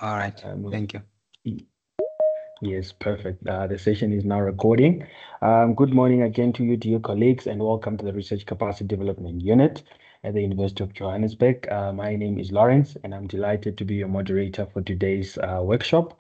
All right. Thank you. Yes, perfect. The session is now recording. Good morning again to you, dear colleagues, and welcome to the Research Capacity Development Unit at the University of Johannesburg. My name is Lawrence, and I'm delighted to be your moderator for today's workshop.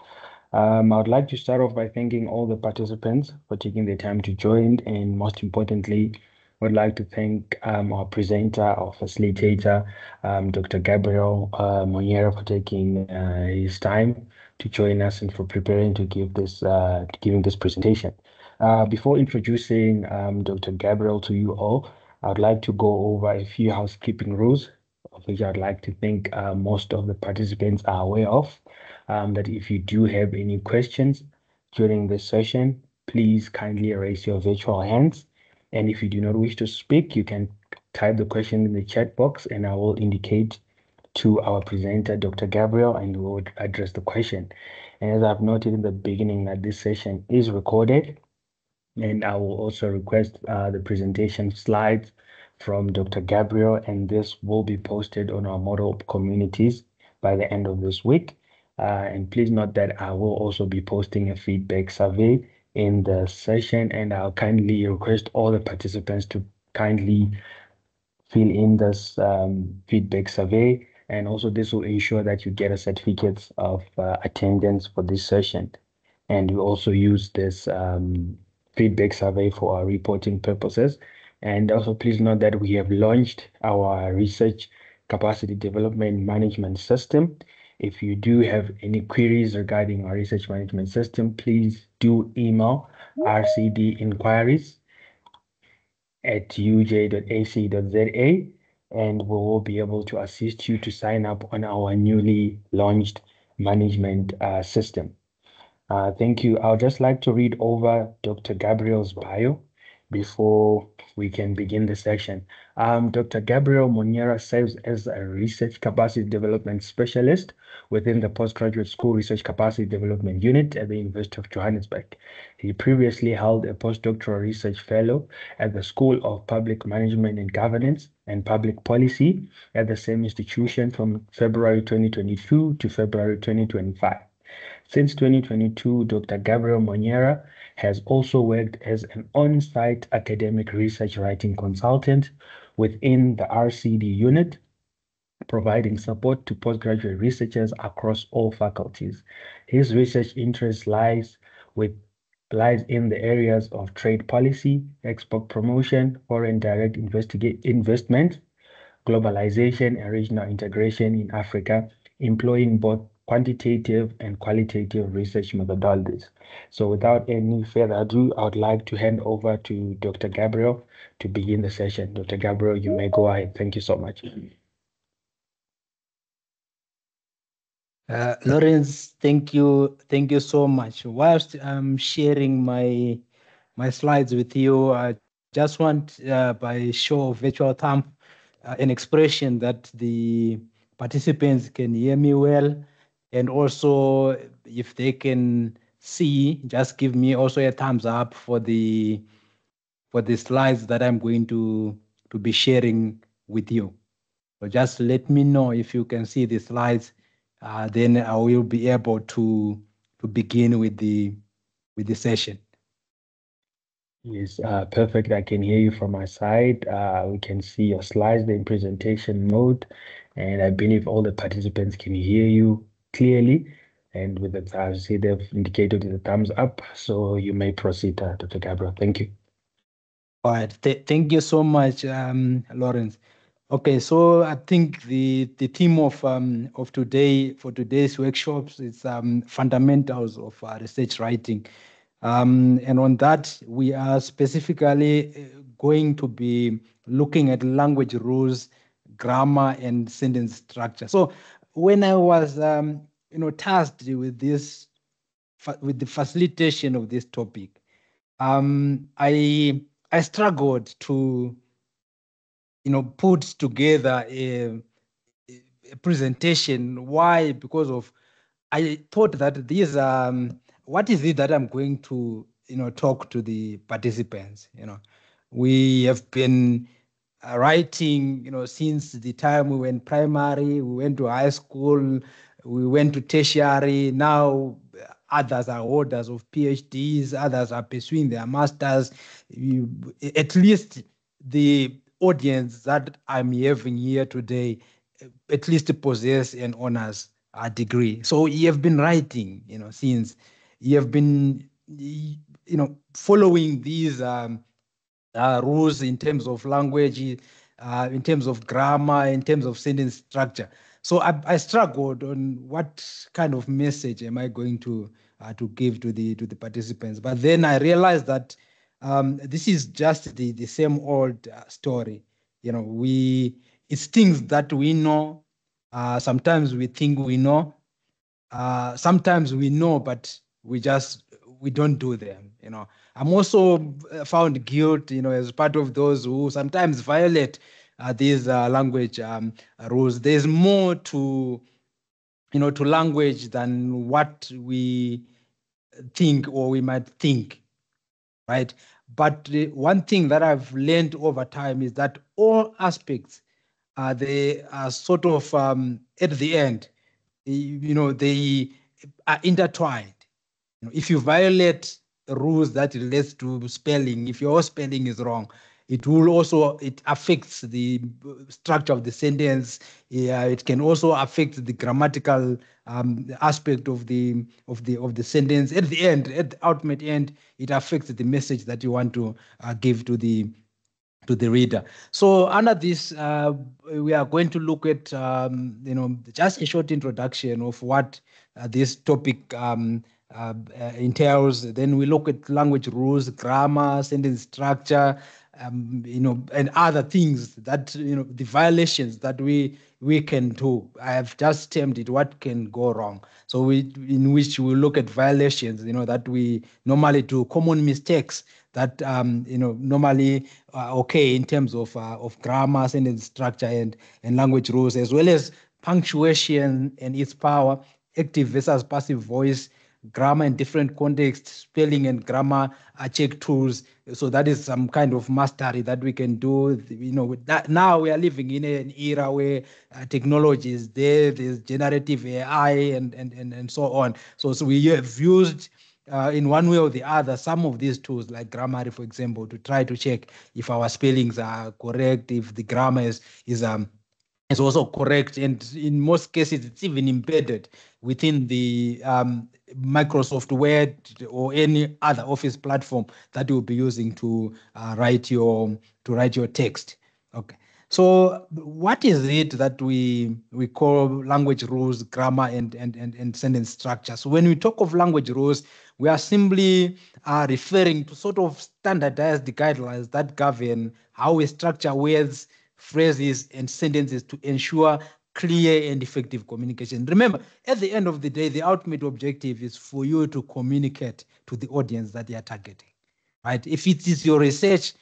I would like to start off by thanking all the participants for taking the time to join, and most importantly, would like to thank our presenter, our facilitator, Dr. Gabriel Moniera, for taking his time to join us and for preparing to give giving this presentation. Before introducing Dr. Gabriel to you all, I would like to go over a few housekeeping rules, of which I'd like to think most of the participants are aware of. That if you do have any questions during this session, please kindly raise your virtual hands. And if you do not wish to speak, you can type the question in the chat box and I will indicate to our presenter, Dr. Gabriel, and we would address the question. And as I've noted in the beginning that this session is recorded, and I will also request the presentation slides from Dr. Gabriel, and this will be posted on our model communities by the end of this week. And please note that I will also be posting a feedback survey in the session, and I'll kindly request all the participants to kindly fill in this feedback survey. And also this will ensure that you get a certificate of attendance for this session. And we also use this feedback survey for our reporting purposes. And also please note that we have launched our research capacity development management system. If you do have any queries regarding our research management system, please do email rcdinquiries@uj.ac.za, and we will be able to assist you to sign up on our newly launched management system. Thank you. I would just like to read over Dr. Gabriel's bio before we can begin the section. Dr. Gabriel Moniera serves as a research capacity development specialist within the Postgraduate School Research Capacity Development Unit at the University of Johannesburg. He previously held a postdoctoral research fellow at the School of Public Management and Governance and Public Policy at the same institution from February 2022 to February 2025. Since 2022, Dr. Gabriel Moniera has also worked as an on-site academic research writing consultant within the RCD unit, providing support to postgraduate researchers across all faculties. His research interest lies in the areas of trade policy, export promotion, foreign direct investment, globalization, and regional integration in Africa, employing both quantitative and qualitative research methodologies. So without any further ado, I would like to hand over to Dr. Gabriel to begin the session. Dr. Gabriel, you may go ahead. Thank you so much. Lawrence, thank you so much. Whilst I'm sharing my slides with you, I just want, by show of virtual thumb, an expression that the participants can hear me well, and also if they can see, just give me also a thumbs up for the slides that I'm going to be sharing with you. So just let me know if you can see the slides. Then I will be able to begin with the session. Yes, perfect. I can hear you from my side. We can see your slides, in presentation mode, and I believe all the participants can hear you clearly. And with the, I see they've indicated the thumbs up, so you may proceed, Dr. Gabriel. Thank you. All right. Thank you so much, Lawrence. Okay, so I think the theme of today for today's workshops is fundamentals of research writing, and on that we are specifically going to be looking at language rules, grammar, and sentence structure. So when I was tasked with this with the facilitation of this topic, I struggled to put together a presentation. Why? Because of I thought that these what is it that I'm going to talk to the participants. We have been writing since the time we went primary, we went to high school, we went to tertiary. Now others are holders of PhDs, others are pursuing their masters. At least the audience that I'm having here today, at least possess an honors degree. So you have been writing, since you have been, following these rules in terms of language, in terms of grammar, in terms of sentence structure. So I struggled on what kind of message am I going to give to the participants. But then I realized that this is just the same old story. It's things that we know. Sometimes we think we know. Sometimes we know, but we don't do them. I'm also found guilt, as part of those who sometimes violate these language rules. There's more to language than what we think or we might think, right? But one thing that I've learned over time is that all aspects, they are sort of at the end, they are intertwined. If you violate the rules that relates to spelling, if your spelling is wrong, it affects the structure of the sentence. Yeah, it can also affect the grammatical aspect of the sentence. At the end, at the ultimate end, it affects the message that you want to give to the reader. So under this, we are going to look at just a short introduction of what this topic entails. Then we look at language rules, grammar, sentence structure, and other things that the violations that we can do. I have just termed it what can go wrong. So in which we look at violations, that we normally do, common mistakes that normally okay in terms of grammar, sentence structure, and language rules, as well as punctuation and its power, active versus passive voice, grammar in different contexts, spelling and grammar check tools. So that is some kind of mastery that we can do. That now we are living in an era where technology is there. There's generative AI and so on. So we have used in one way or the other some of these tools, like Grammarly, for example, to try to check if our spellings are correct, if the grammar is also correct, and in most cases it's even embedded within the Microsoft Word or any other Office platform that you'll be using to write your text. Okay. So what is it that we call language rules, grammar, and sentence structure? So when we talk of language rules, we are simply referring to sort of standardized guidelines that govern how we structure words, phrases, and sentences to ensure clear and effective communication. Remember, at the end of the day, the ultimate objective is for you to communicate to the audience that you are targeting, right? If it is your research,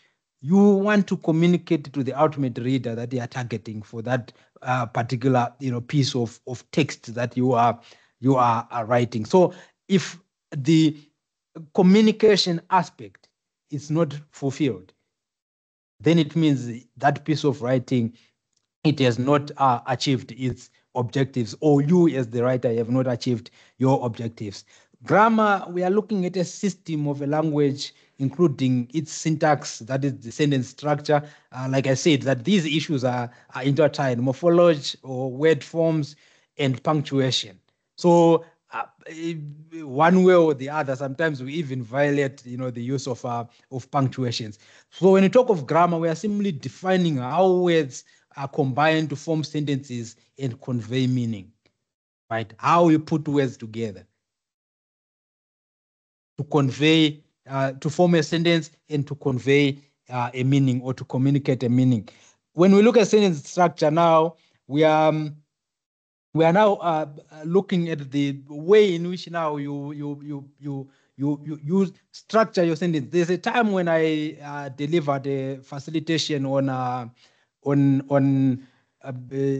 you want to communicate to the ultimate reader that you are targeting for that particular piece of text that you are writing. So if the communication aspect is not fulfilled, then it means that piece of writing, it has not achieved its objectives, or you as the writer have not achieved your objectives. Grammar, we are looking at a system of a language, including its syntax, that is the sentence structure. Like I said, that these issues are intertwined, morphology or word forms and punctuation. So one way or the other, sometimes we even violate, the use of punctuations. So when you talk of grammar, we are simply defining how words are combined to form sentences and convey meaning, right? How you put words together to convey, to form a sentence and to convey a meaning or to communicate a meaning. When we look at sentence structure now, we are now looking at the way in which now you structure your sentence. There's a time when I delivered a facilitation on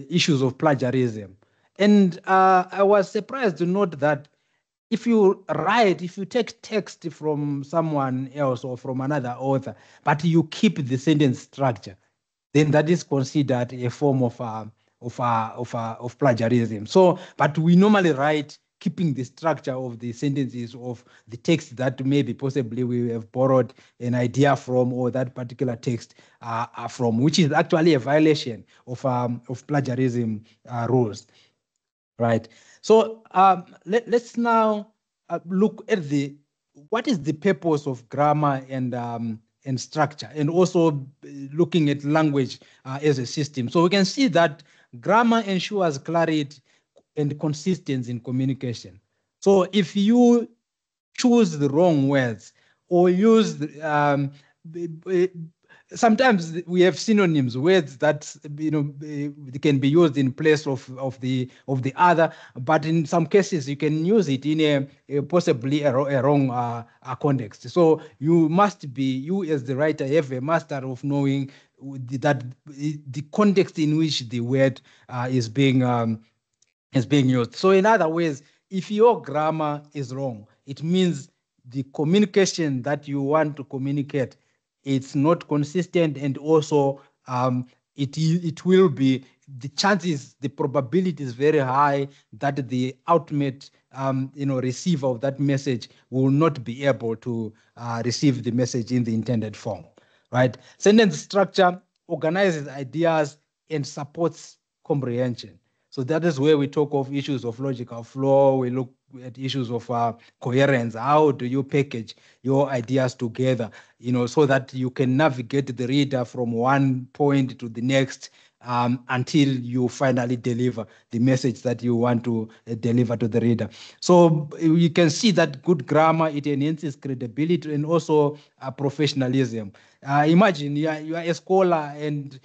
issues of plagiarism, and I was surprised to note that if you take text from someone else or from another author, but you keep the sentence structure, then that is considered a form of of plagiarism. So, but we normally write keeping the structure of the sentences of the text that maybe possibly we have borrowed an idea from, or that particular text from, which is actually a violation of plagiarism rules, right? So let's now look at what is the purpose of grammar and structure, and also looking at language as a system. So we can see that grammar ensures clarity and consistency in communication. So if you choose the wrong words or use sometimes we have synonyms, words that can be used in place of the other, but in some cases you can use it in a possibly a wrong context. So you as the writer have a master of knowing that the context in which the word is being used. So in other words, if your grammar is wrong, it means the communication that you want to communicate, it's not consistent, and also it will be, the chances, the probability is very high that the ultimate receiver of that message will not be able to receive the message in the intended form, right? Sentence structure organizes ideas and supports comprehension. So that is where we talk of issues of logical flow. We look at issues of coherence. How do you package your ideas together, so that you can navigate the reader from one point to the next until you finally deliver the message that you want to deliver to the reader. So you can see that good grammar, it enhances credibility and also professionalism. Imagine you are a scholar, and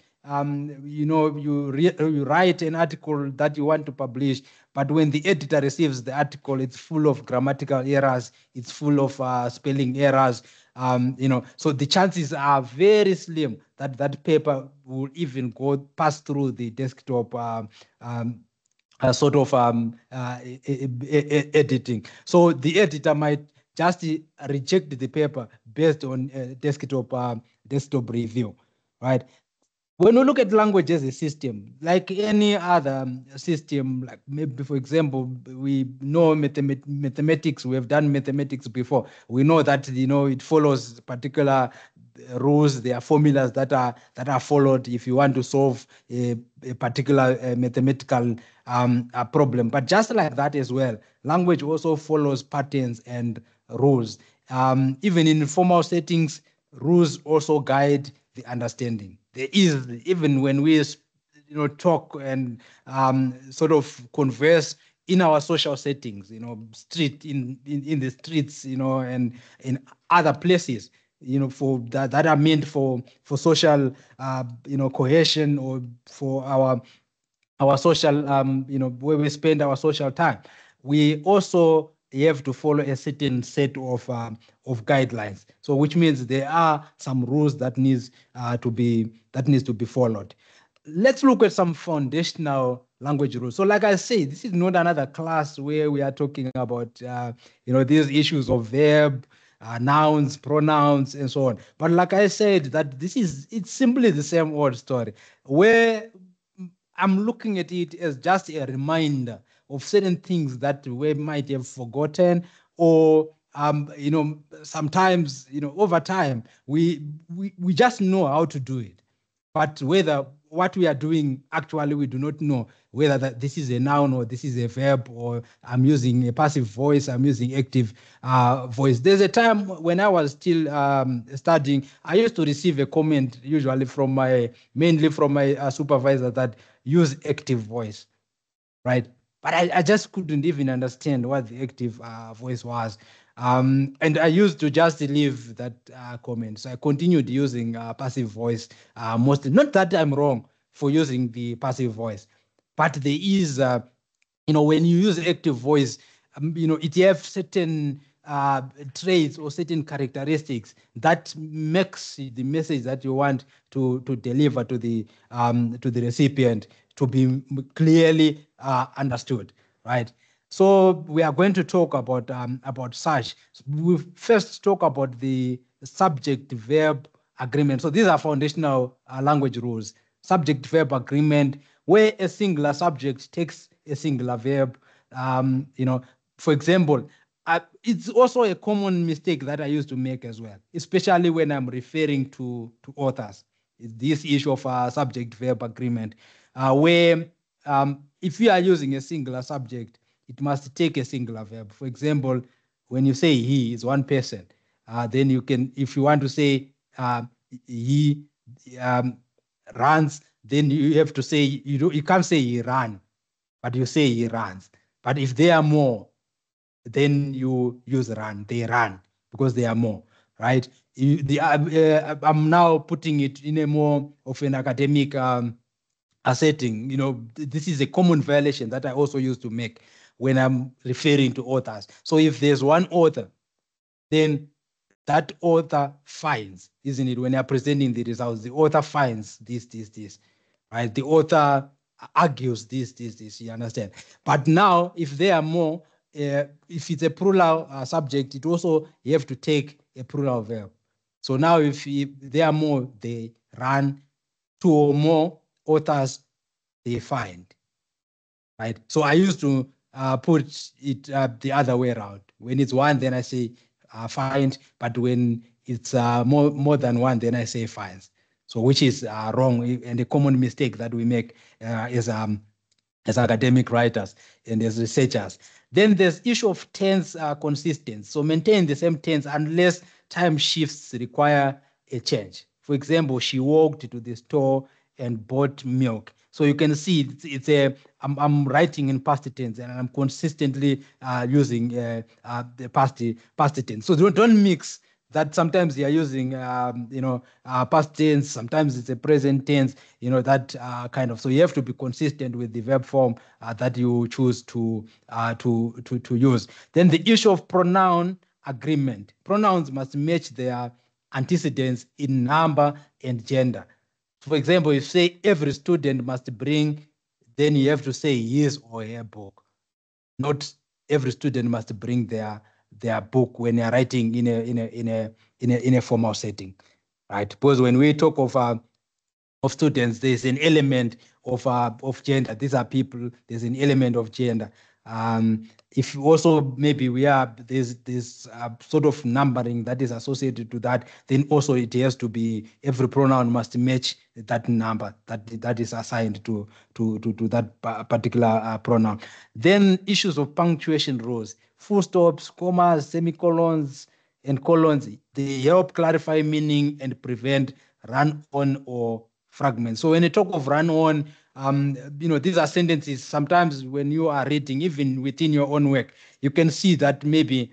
you write an article that you want to publish, but when the editor receives the article, it's full of grammatical errors, it's full of spelling errors. So the chances are very slim that that paper will even pass through the desktop editing. So the editor might just reject the paper based on desktop review, right? When we look at language as a system, like any other system, like maybe, for example, we know mathematics, we have done mathematics before. We know that, it follows particular rules. There are formulas that are followed if you want to solve a particular mathematical problem. But just like that as well, language also follows patterns and rules. Even in formal settings, rules also guide the understanding. There is, even when we talk and sort of converse in our social settings, in the streets, and in other places, for that are meant for social cohesion, or for our social where we spend our social time. We also have to follow a certain set of guidelines. So which means there are some rules that needs to be followed. Let's look at some foundational language rules. So like I say, this is not another class where we are talking about these issues of verb, nouns, pronouns, and so on. But like I said, that it's simply the same old story, where I'm looking at it as just a reminder of certain things that we might have forgotten, or sometimes over time we just know how to do it, but whether what we are doing actually we do not know whether this is a noun or this is a verb, or I'm using a passive voice, I'm using active voice. There's a time when I was still studying, I used to receive a comment usually mainly from my supervisor, that use active voice, right? But I just couldn't even understand what the active voice was. And I used to just leave that comment. So I continued using passive voice mostly. Not that I'm wrong for using the passive voice, but there is, when you use active voice, it have certain traits or certain characteristics that makes the message that you want to deliver to the recipient to be clearly understood, right? So we are going to talk about such. We first talk about the subject-verb agreement. So these are foundational language rules. Subject-verb agreement, where a singular subject takes a singular verb. For example, it's also a common mistake that I used to make as well, especially when I'm referring to authors. It's this issue of subject-verb agreement, where if you are using a singular subject, it must take a singular verb. For example, when you say he is one person, then you can, if you want to say he runs, then you have to say, you can't say he ran, but you say he runs. But if there are more, then you use run. They run because they are more, right? I'm now putting it in a more of an academic setting. This is a common violation that I also used to make when I'm referring to authors. So if there's one author, then that author finds, isn't it? When you're presenting the results, the author finds this, right? The author argues this, you understand? But now, if there are more, if it's a plural subject, it also, you have to take a plural verb. So now if there are more, they run. Two or more authors, they find, right? So I used to put it the other way around. When it's one, then I say find, but when it's more than one, then I say finds. So which is wrong and a common mistake that we make as academic writers and as researchers. Then there's issue of tense consistency. So maintain the same tense unless time shifts require a change. For example, she walked to the store and bought milk. So you can see I'm writing in past tense and I'm consistently using the past tense. So don't mix that. Sometimes you're using past tense, sometimes it's a present tense, that kind of. So you have to be consistent with the verb form that you choose to use. Then the issue of pronoun agreement. Pronouns must match their antecedents in number and gender. For example, if you say every student must bring, then you have to say his or her book. Not every student must bring their book when you're writing in a formal setting, right? Because when we talk of students, there's an element of gender. These are people. There's an element of gender. If also maybe there's sort of numbering that is associated to that, then also it has to be, every pronoun must match that number that is assigned to that particular pronoun. Then issues of punctuation rules, full stops, commas, semicolons, and colons, they help clarify meaning and prevent run-on or fragments. So when you talk of run-on, these are sentences. Sometimes when you are reading, even within your own work, you can see that maybe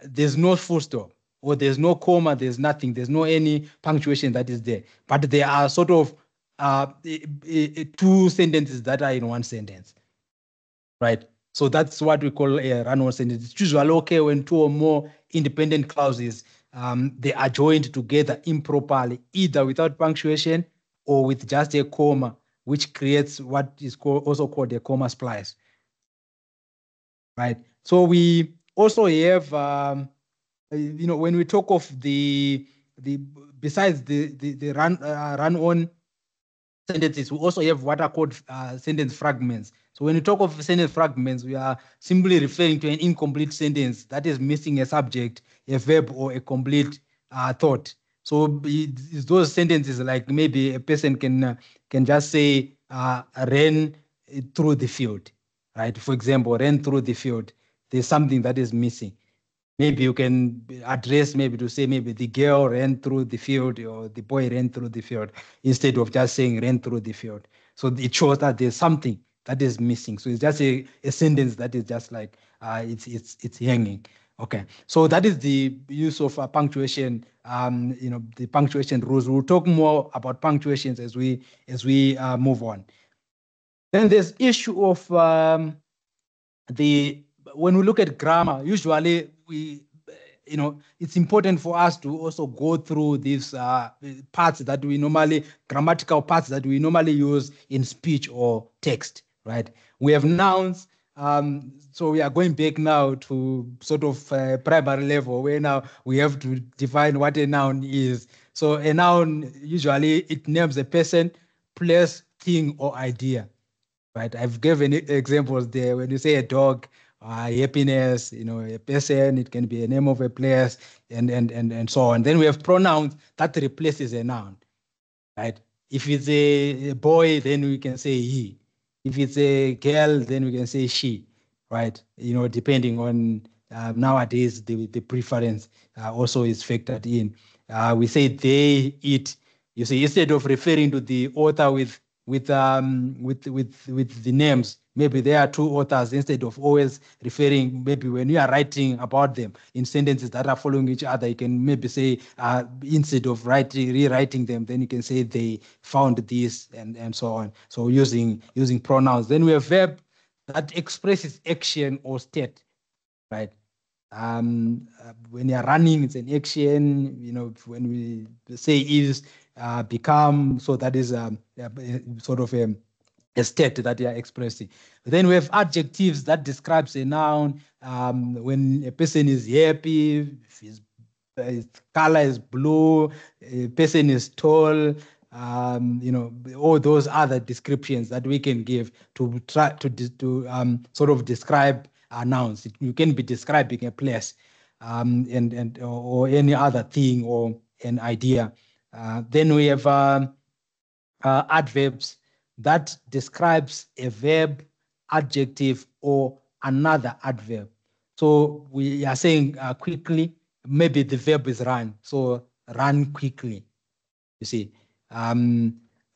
there's no full stop, or there's no comma, there's nothing, there's no any punctuation that is there. But there are sort of two sentences that are in one sentence, right? So that's what we call a run-on sentence. It's usually okay when two or more independent clauses they are joined together improperly, either without punctuation or with just a comma, which creates what is also called a comma splice, right? So we also have, when we talk of the besides the run-on sentences, we also have what are called sentence fragments. So when we talk of sentence fragments, we are simply referring to an incomplete sentence that is missing a subject, a verb, or a complete thought. So it's those sentences like maybe a person can just say ran through the field, right? For example, ran through the field. There's something that is missing. Maybe you can address, maybe to say maybe the girl ran through the field or the boy ran through the field, instead of just saying ran through the field. So it shows that there's something that is missing. So it's just a sentence that is just like it's hanging. Okay, so that is the use of punctuation. The punctuation rules. We'll talk more about punctuations as we move on. Then there's issue of when we look at grammar. Usually it's important for us to also go through these parts that we normally, grammatical parts that we normally use in speech or text, right? We have nouns. So we are going back now to sort of primary level, where now we have to define what a noun is. So a noun, usually it names a person, place, thing or idea, right? I've given examples there. When you say a dog, happiness, a person, it can be a name of a place, and so on. Then we have pronouns that replaces a noun, right? If it's a boy, then we can say he. If it's a girl, then we can say she, right? Depending on nowadays, the preference also is factored in. We say they, it. You see, instead of referring to the author with the names, maybe there are two authors, instead of always referring, maybe when you are writing about them in sentences that are following each other, you can maybe say, instead of rewriting them, then you can say they found this, and so on. So using pronouns. Then we have verb that expresses action or state, right? When you're running, it's an action. When we say is, become, so that is sort of a state that you are expressing. Then we have adjectives that describes a noun. When a person is happy, his color is blue, a person is tall, all those other descriptions that we can give to try to sort of describe nouns. You can be describing a place, and or any other thing or an idea. Then we have adverbs that describes a verb, adjective, or another adverb. So we are saying quickly, maybe the verb is run. So run quickly, you see.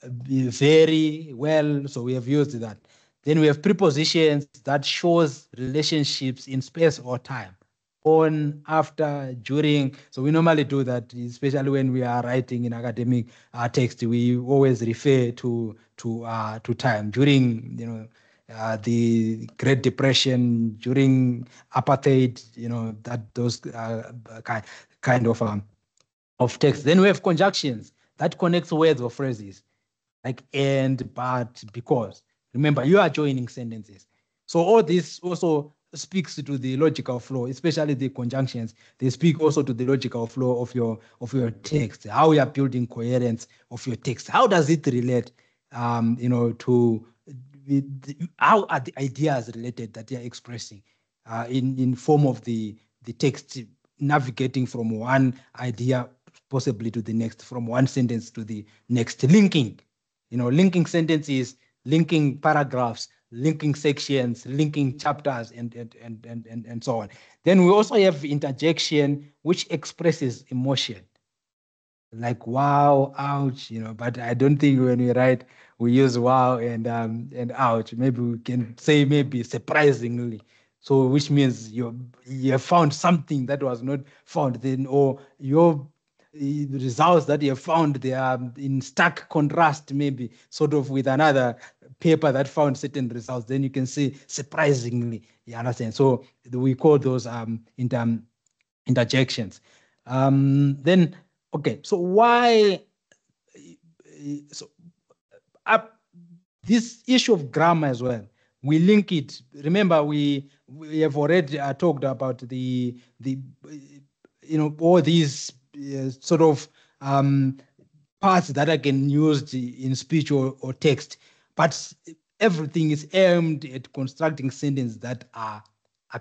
Very well, so we have used that. Then we have prepositions that shows relationships in space or time. On, after, during. So we normally do that, especially when we are writing in academic text. We always refer to time. During, the Great Depression, during apartheid, that those kind of text. Then we have conjunctions that connects words or phrases, like and, but, because. Remember, you are joining sentences. So all this also speaks to the logical flow, especially the conjunctions. They speak also to the logical flow of your text, how you are building coherence of your text. How does it relate, to how are the ideas related that you are expressing in form of the text, navigating from one idea possibly to the next, from one sentence to the next. Linking, linking sentences, linking paragraphs, linking sections, linking chapters, and so on. Then we also have interjection, which expresses emotion, like wow, ouch, but I don't think when we write we use wow and ouch. Maybe we can say maybe surprisingly. So which means you have found something that was not found then, or your results that you have found, they are in stark contrast, maybe sort of with another paper that found certain results. Then you can say surprisingly. You understand? So we call those interjections. Then okay, so why? So this issue of grammar as well, we link it. Remember, we have already talked about the all these sort of parts that are can used in speech or text, but everything is aimed at constructing sentences that are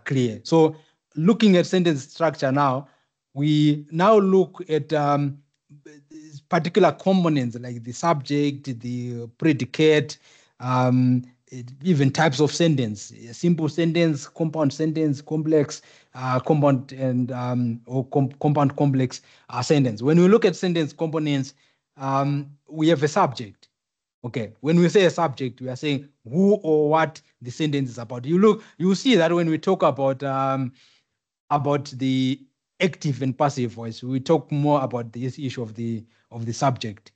clear. So looking at sentence structure now, we now look at particular components like the subject, the predicate, even types of sentence: a simple sentence, compound sentence, complex, compound and compound complex sentence. When we look at sentence components, we have a subject. Okay, when we say a subject, we are saying who or what the sentence is about. You see that when we talk about the active and passive voice, we talk more about this issue of the subject,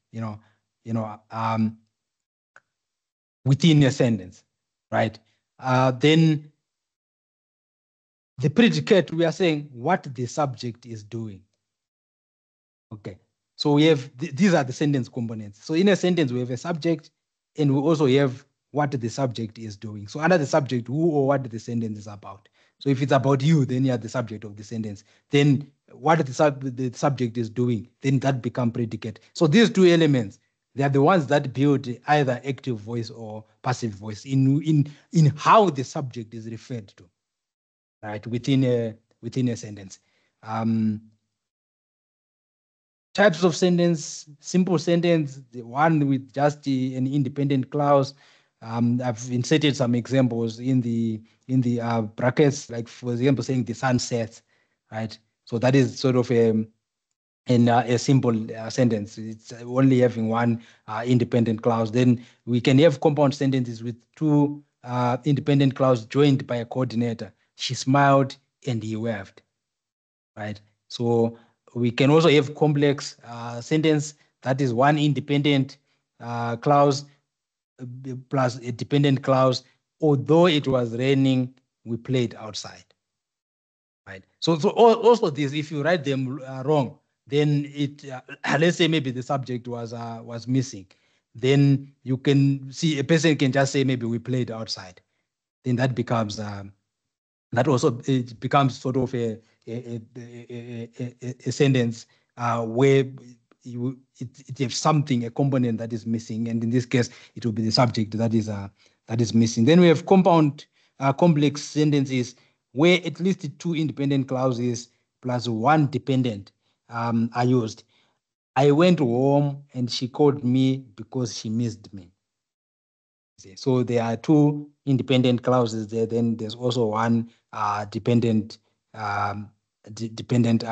within a sentence, right? Then the predicate, we are saying what the subject is doing. Okay, so we have these are the sentence components. So in a sentence, we have a subject, and we also have what the subject is doing. So under the subject, who or what the sentence is about. So if it's about you, then you are the subject of the sentence. Then what the subject is doing, then that become predicate. So these two elements, they are the ones that build either active voice or passive voice in how the subject is referred to, right, within a sentence. Types of sentence: simple sentence, the one with just an independent clause. I've inserted some examples in the brackets, like for example, saying the sun sets, right? So that is sort of a simple sentence. It's only having one independent clause. Then we can have compound sentences with two independent clauses joined by a coordinator. She smiled and he waved, right? So we can also have complex sentence that is one independent clause plus a dependent clause. Although it was raining, we played outside, right? So also this, if you write them wrong, then it let's say maybe the subject was missing, then you can see a person can just say maybe we played outside. Then that becomes that also it becomes sort of a sentence where it has something, a component that is missing, and in this case it will be the subject that is missing. Then we have compound complex sentences where at least two independent clauses plus one dependent are used. I went home and she called me because she missed me. So there are two independent clauses there. Then there's also one dependent dependent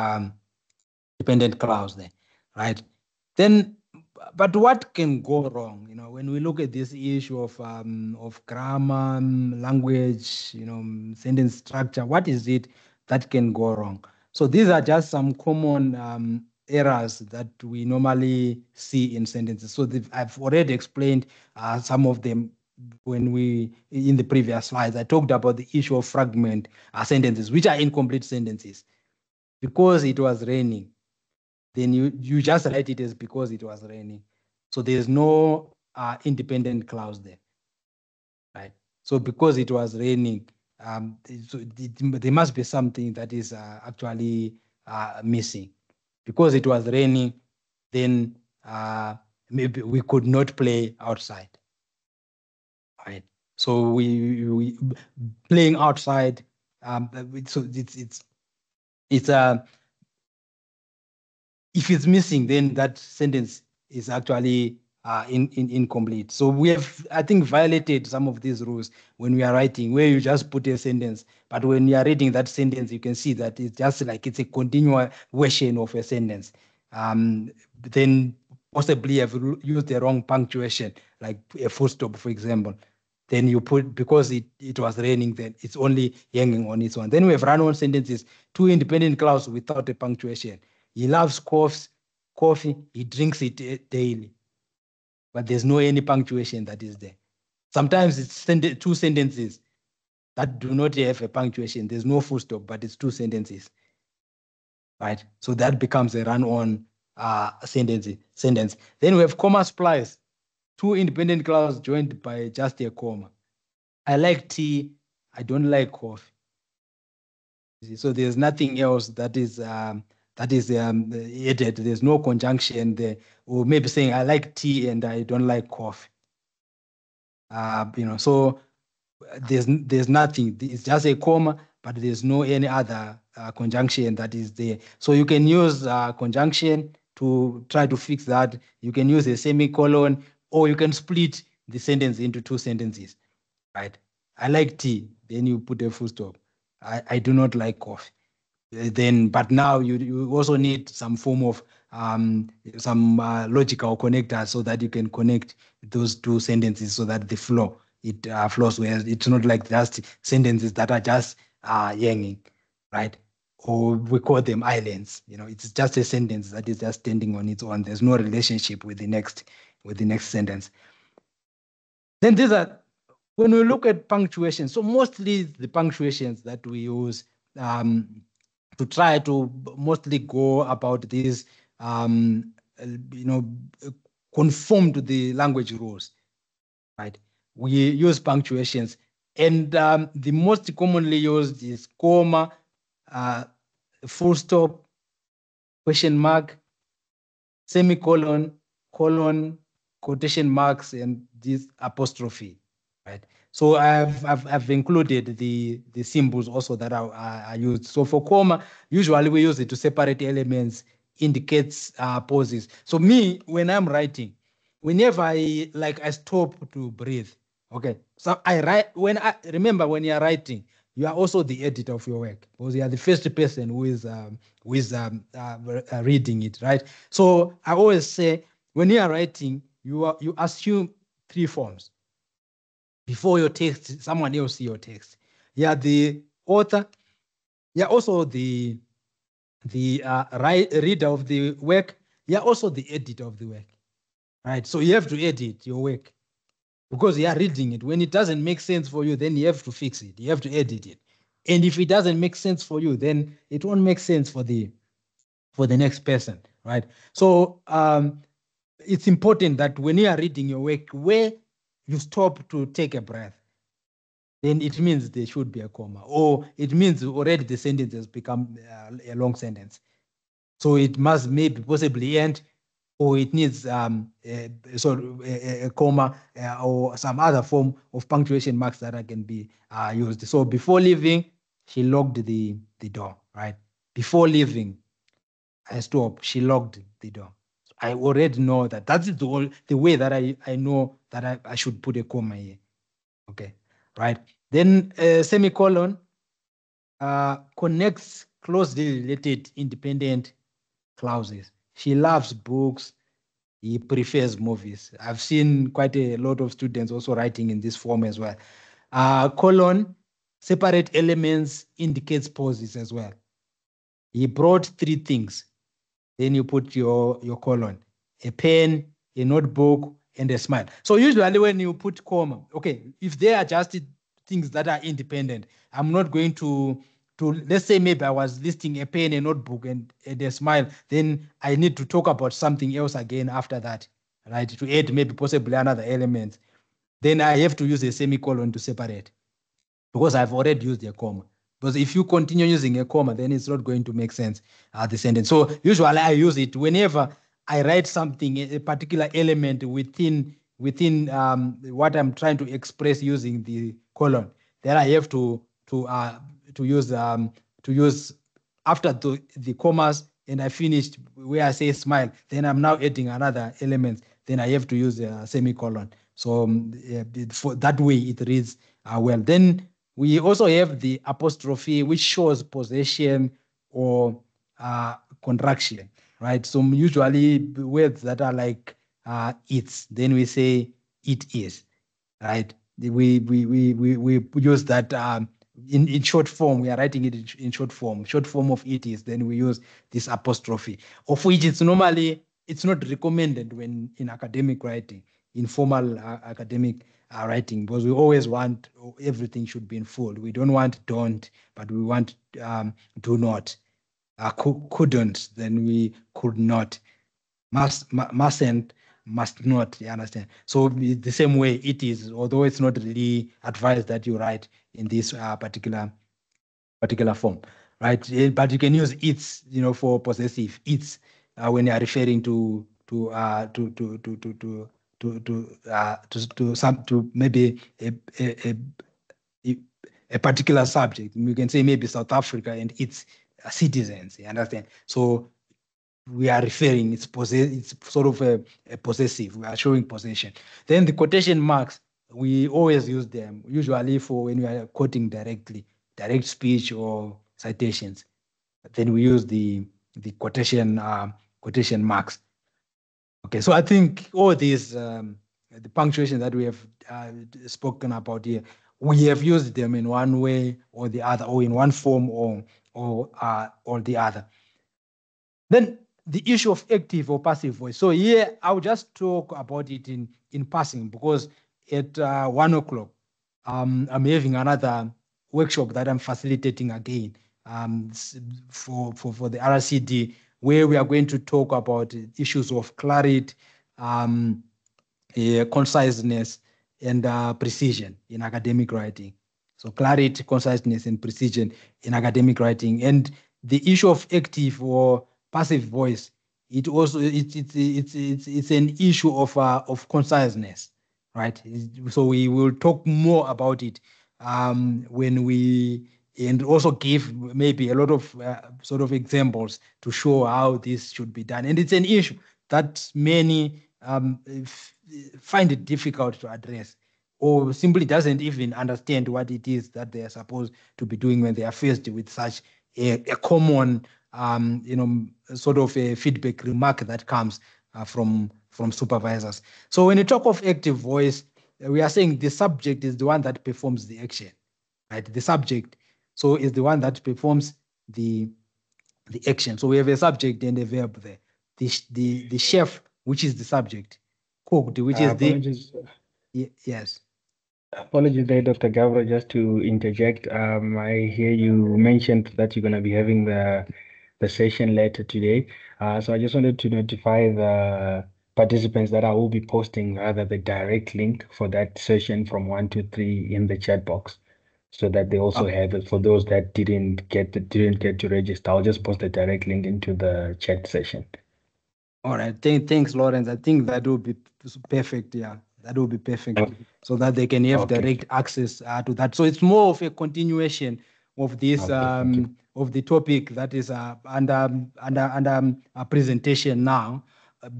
clause there, right? Then, but what can go wrong? You know, when we look at this issue of grammar, language, you know, sentence structure, what is it that can go wrong? So these are just some common errors that we normally see in sentences. So I've already explained some of them when we in the previous slides. I talked about the issue of fragment sentences, which are incomplete sentences. Because it was raining, then you just write it as because it was raining. So there's no independent clause there, right? So because it was raining, there must be something that is actually missing. Because it was raining, then maybe we could not play outside, right? So we playing outside. So it's if it's missing, then that sentence is actually incomplete. So we have, I think, violated some of these rules when we are writing, where you just put a sentence, but when you are reading that sentence, you can see that it's just like it's a continuation of a sentence. Then possibly have used the wrong punctuation, like a full stop, for example. Then you put, because it was raining, then it's only hanging on its own. Then we have run-on sentences, two independent clauses without a punctuation. He loves coffee, he drinks it daily. But there's no any punctuation that is there. Sometimes it's two sentences that do not have a punctuation. There's no full stop, but it's two sentences, right? So that becomes a run-on sentence. Then we have comma splice, two independent clauses joined by just a comma. I like tea, I don't like coffee. So there's nothing else that is added. There's no conjunction there, or maybe saying I like tea and I don't like coffee. You know, so there's nothing. It's just a comma, but there's no any other conjunction that is there. So you can use conjunction to try to fix that. You can use a semicolon, or you can split the sentence into two sentences, right? I like tea, then you put a full stop. I do not like coffee. Then, but now you also need some form of some logical connector so that you can connect those two sentences so that the flow flows, where it's not like just sentences that are just hanging, right? Or we call them islands. You know, it's just a sentence that is just standing on its own. There's no relationship with the next sentence. Then these are, when we look at punctuation, so mostly the punctuations that we use to try to mostly go about this, you know, conform to the language rules, right? We use punctuations, and the most commonly used is comma, full stop, question mark, semicolon, colon, quotation marks and this apostrophe, right? So I've included the symbols also that are used. So for comma, usually we use it to separate elements, indicates pauses. So me, when I'm writing, whenever I stop to breathe, okay. So I write when you're writing, you are also the editor of your work because you are the first person who is reading it, right? So I always say when you are writing, you assume three forms. Before your text, someone else see your text. Yeah, the author. Yeah, also the reader of the work. Yeah, also the editor of the work. Right. So you have to edit your work because you are reading it. When it doesn't make sense for you, then you have to fix it. You have to edit it. And if it doesn't make sense for you, then it won't make sense for the next person. Right. So it's important that when you are reading your work, where you stop to take a breath, then it means there should be a comma, or it means already the sentence has become a long sentence. So it must maybe possibly end, or it needs a comma or some other form of punctuation marks that can be used. So before leaving, she locked the door, right? Before leaving, I stopped. She locked the door. I already know that that's the way that I know that I should put a comma here. Okay, right? Then semicolon connects closely related independent clauses. She loves books. He prefers movies. I've seen quite a lot of students also writing in this form as well. Colon, separate elements indicates pauses as well. He brought three things. Then you put your colon, a pen, a notebook, and a smile. So usually when you put comma, okay, if they are just things that are independent, I'm not going to let's say maybe I was listing a pen, a notebook, and a smile, then I need to talk about something else again after that, right? To add maybe possibly another element. Then I have to use a semicolon to separate because I've already used a comma. Because if you continue using a comma, then it's not going to make sense, the sentence. So usually I use it whenever I write something, a particular element within what I'm trying to express using the colon. Then I have to use after the commas, and I finished where I say smile. Then I'm now adding another element. Then I have to use a semicolon. So for that way it reads well. Then we also have the apostrophe, which shows possession or contraction, right? So usually words that are like it's, then we say it is, right? We use that in short form. We are writing it in short form of it is. Then we use this apostrophe, of which it's not recommended when in academic writing, in formal academic writing, because we always want everything should be in full. We don't want don't, but we want do not. Couldn't, then we could not. Mustn't, must not. You understand? So the same way it is, although it's not really advised that you write in this particular form, right? But you can use it's, for possessive. It's when you are referring to maybe a particular subject. You can say maybe South Africa and its citizens. You understand? So we are referring, it's sort of a possessive. We are showing possession. Then the quotation marks, we always use them, usually for when we are quoting direct speech or citations. Then we use the quotation marks. Okay, so I think all these the punctuation that we have spoken about here, we have used them in one way or the other, or in one form or the other. Then the issue of active or passive voice. So here I'll just talk about it in passing, because at 1 o'clock I'm having another workshop that I'm facilitating again for the RCD, where we are going to talk about issues of clarity, conciseness, and precision in academic writing. So clarity, conciseness, and precision in academic writing. And the issue of active or passive voice it also it's an issue of conciseness, right? So we will talk more about it when we, and also give maybe a lot of sort of examples to show how this should be done. And it's an issue that many find it difficult to address, or simply doesn't even understand what it is that they are supposed to be doing when they are faced with such a common sort of a feedback remark that comes from supervisors. So when you talk of active voice, we are saying the subject is the one that performs the action, right? The subject, so, is the one that performs the action. So we have a subject and a verb there. The chef, which is the subject, cooked, which is the Apologies. yes. Apologies there, Dr. Gavra, just to interject. I hear you mentioned that you're going to be having the session later today. So I just wanted to notify the participants that I will be posting rather the direct link for that session from 1 to 3 in the chat box, so that they also have it. For those that didn't get to register, I'll just post the direct link into the chat session. All right. Thanks, Lawrence. I think that will be perfect. Yeah, that will be perfect, so that they can have direct access to that. So it's more of a continuation of this of the topic that is under a presentation now.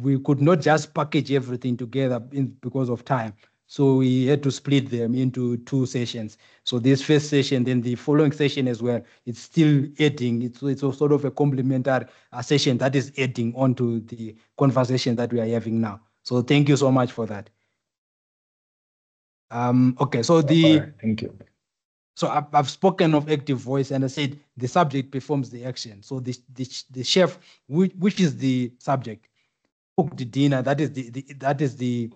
We could not just package everything together because of time. So we had to split them into 2 sessions. So this first session, then the following session as well, it's still adding. It's a sort of a complementary session that is adding onto the conversation that we are having now. So thank you so much for that. Okay, so thank you. So I've spoken of active voice, and I said the subject performs the action. So the chef, which is the subject, cooked dinner. That is the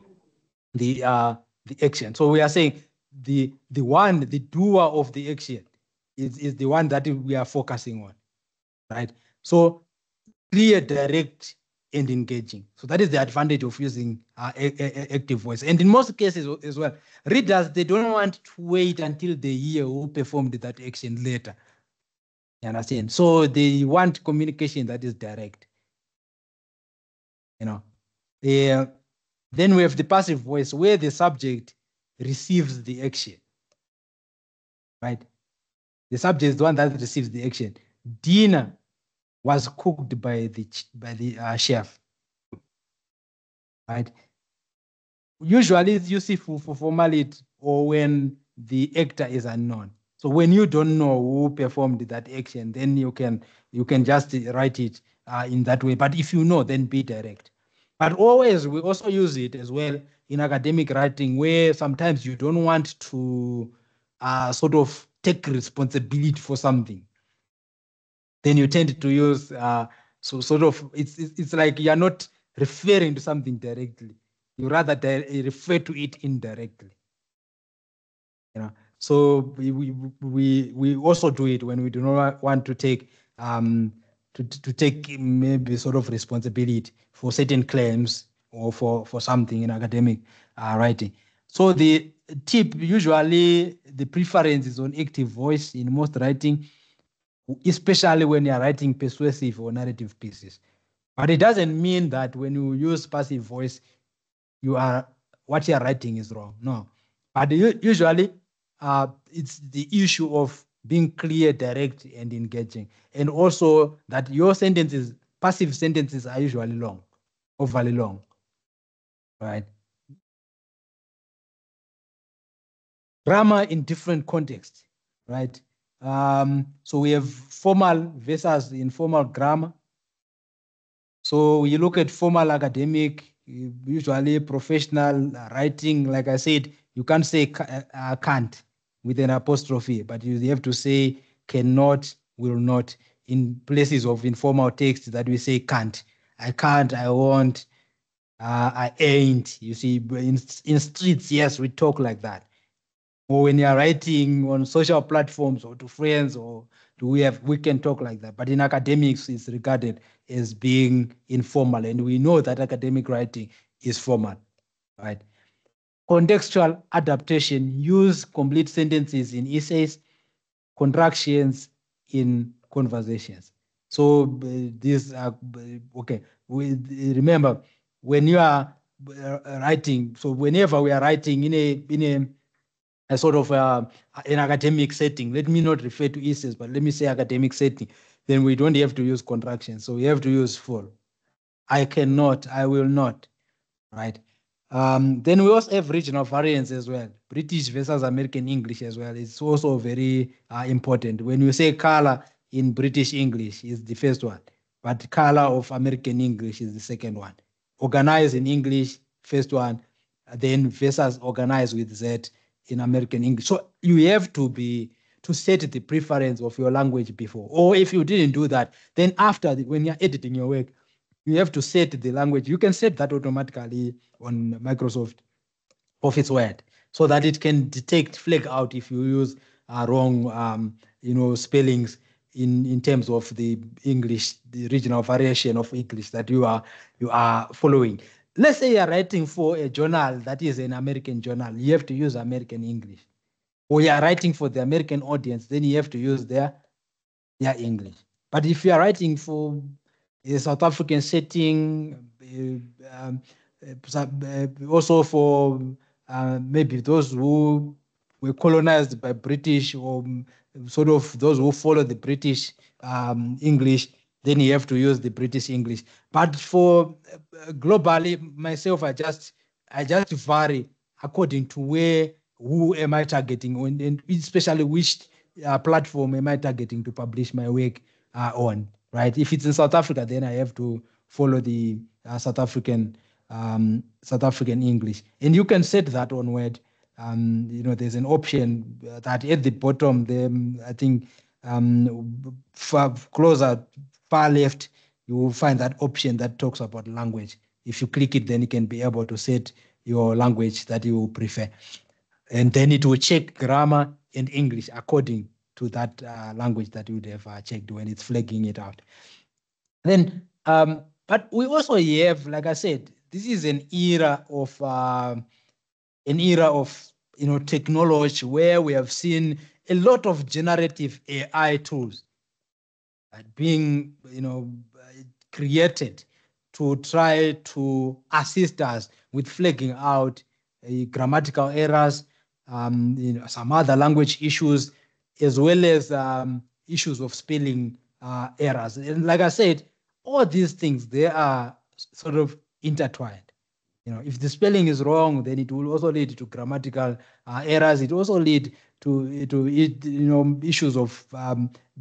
action. So we are saying the doer of the action is the one that we are focusing on, right? So clear, direct, and engaging. So that is the advantage of using active voice. And in most cases as well, readers, they don't want to wait until they hear who performed that action later. You understand? So they want communication that is direct. Then we have the passive voice, where the subject receives the action, right? The subject is the one that receives the action. Dinner was cooked by the chef, right? Usually you see for formality, or when the actor is unknown. So when you don't know who performed that action, then you can just write it in that way. But if you know, then be direct. But always, we also use it as well in academic writing, where sometimes you don't want to sort of take responsibility for something. Then you tend to use so sort of it's like you're not referring to something directly. You rather refer to it indirectly. So we also do it when we do not want to take to take maybe sort of responsibility for certain claims or for something in academic writing. So the tip, usually the preference is on active voice in most writing, especially when you're writing persuasive or narrative pieces. But it doesn't mean that when you use passive voice, what you're writing is wrong. No. But usually it's the issue of being clear, direct, and engaging. And also that your sentences, passive sentences, are usually long, overly long, right? Grammar in different contexts, right? So we have formal versus informal grammar. So you look at formal academic, usually professional writing, like I said, you can't say can't with an apostrophe, but you have to say cannot, will not. In places of informal text that we say can't. I can't, I won't, I ain't. You see, in streets, yes, we talk like that. Or when you're writing on social platforms or to friends, or we can talk like that. But in academics, it's regarded as being informal, and we know that academic writing is formal, right? Contextual adaptation: use complete sentences in essays, contractions in conversations. So these are okay. We remember when you are writing. So whenever we are writing in a sort of an academic setting, let me not refer to essays, but let me say academic setting. Then we don't have to use contractions. So we have to use full. I cannot. I will not. Right. Then we also have regional variants as well. British versus American English as well. It's also very important. When you say color in British English is the first one, but color of American English is the second one. Organize in English, first one, then versus organize with Z in American English. So you have to set the preference of your language before. Or if you didn't do that, then after when you're editing your work, you have to set the language. You can set that automatically on Microsoft Office Word so that it can detect, flag out if you use wrong, spellings in terms of the English, the regional variation of English that you are following. Let's say you're writing for a journal that is an American journal. You have to use American English. Or you're writing for the American audience, then you have to use their English. But if you are writing for a South African setting, also for maybe those who were colonized by British or sort of those who follow the British English, then you have to use the British English. But for globally, myself, I just vary according to who am I targeting, and especially which platform am I targeting to publish my work on, right? If it's in South Africa, then I have to follow the South African English, and you can set that on Word. There's an option that at the bottom, I think far left, you will find that option that talks about language. If you click it, then you can be able to set your language that you prefer. And then it will check grammar and English according to that language that you would have checked when it's flagging it out. Then, but we also have, like I said, this is an era of technology where we have seen a lot of generative AI tools being created to try to assist us with flagging out grammatical errors, some other language issues, as well as issues of spelling errors. And like I said, all these things, they are sort of intertwined. If the spelling is wrong, then it will also lead to grammatical errors. It also lead to issues of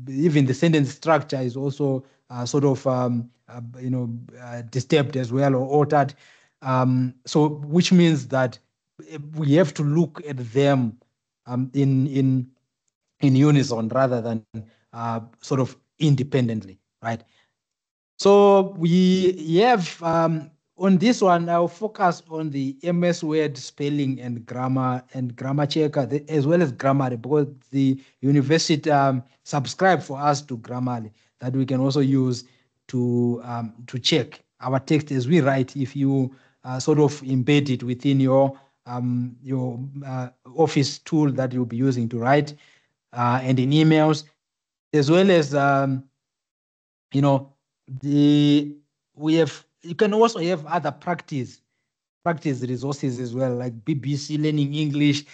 even the sentence structure is also sort of disturbed as well or altered. So which means that we have to look at them in unison rather than sort of independently, right? So we have on this one, I'll focus on the MS Word spelling and grammar checker, as well as Grammarly, because the university subscribe for us to Grammarly that we can also use to check our text as we write. If you sort of embed it within your Office tool that you'll be using to write, and in emails, as well as you can also have other practice resources as well, like BBC Learning English.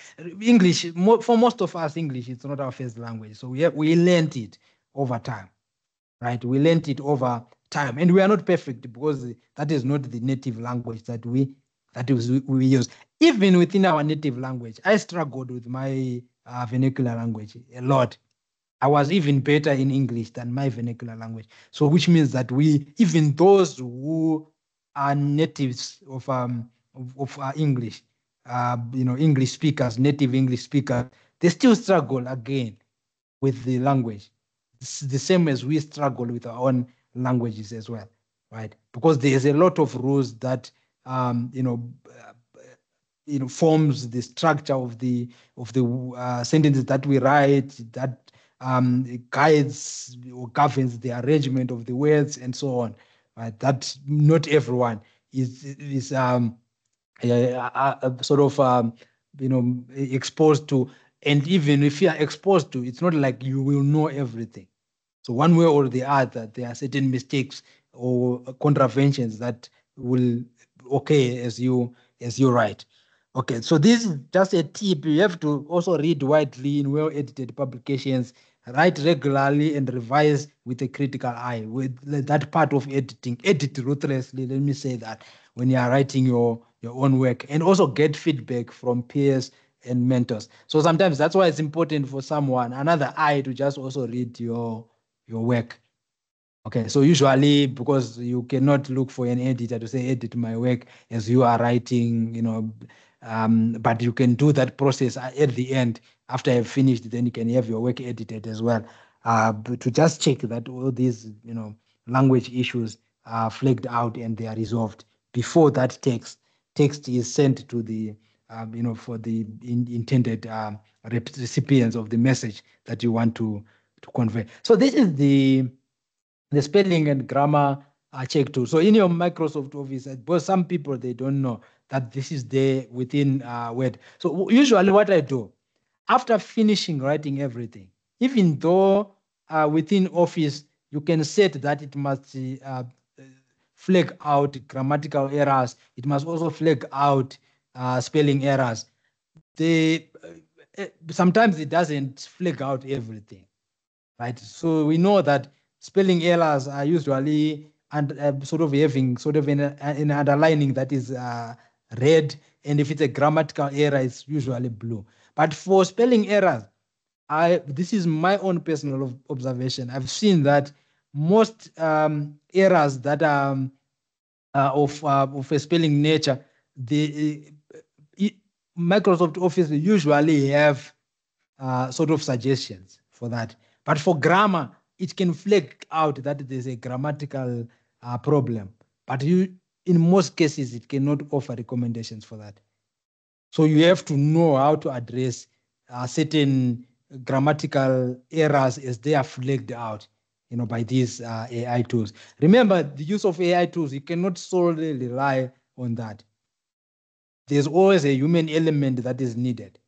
For most of us, English it's not our first language, so we learned it over time, right? We learned it over time, and we are not perfect because that is not the native language that we use. Even within our native language, I struggled with my vernacular language a lot. I was even better in English than my vernacular language. So which means that even those who are natives of English, English speakers, native English speakers, they still struggle again with the language. It's the same as we struggle with our own languages as well, right? Because there's a lot of rules that forms the structure of the sentences that we write, that guides or governs the arrangement of the words and so on, right? That not everyone is sort of exposed to. And even if you are exposed to, it's not like you will know everything. So one way or the other, there are certain mistakes or contraventions that will okay as you write. Okay, so this is just a tip. You have to also read widely in well-edited publications, write regularly, and revise with a critical eye. With that part of editing, edit ruthlessly. Let me say that when you are writing your own work, and also get feedback from peers and mentors. So sometimes that's why it's important for someone, another eye, to just also read your work. Okay, so usually, because you cannot look for an editor to say edit my work as you are writing, but you can do that process at the end after I've finished. Then you can have your work edited as well, but to just check that all these language issues are flagged out and they are resolved before that text is sent to the for the intended recipients of the message that you want to convey. So this is the spelling and grammar check tool. So in your Microsoft Office, because some people, they don't know that this is there within Word. So usually what I do, after finishing writing everything, even though within Office, you can set that it must flag out grammatical errors. It must also flag out spelling errors. Sometimes it doesn't flag out everything, right? So we know that spelling errors are usually and sort of having sort of an underlining that is red, and if it's a grammatical error, it's usually blue. But for spelling errors, this is my own personal observation. I've seen that most errors that are of a spelling nature, the Microsoft Office usually have sort of suggestions for that. But for grammar, it can flag out that there's a grammatical problem. But in most cases, it cannot offer recommendations for that. So you have to know how to address certain grammatical errors as they are flagged out, by these AI tools. Remember, the use of AI tools, you cannot solely rely on that. There's always a human element that is needed.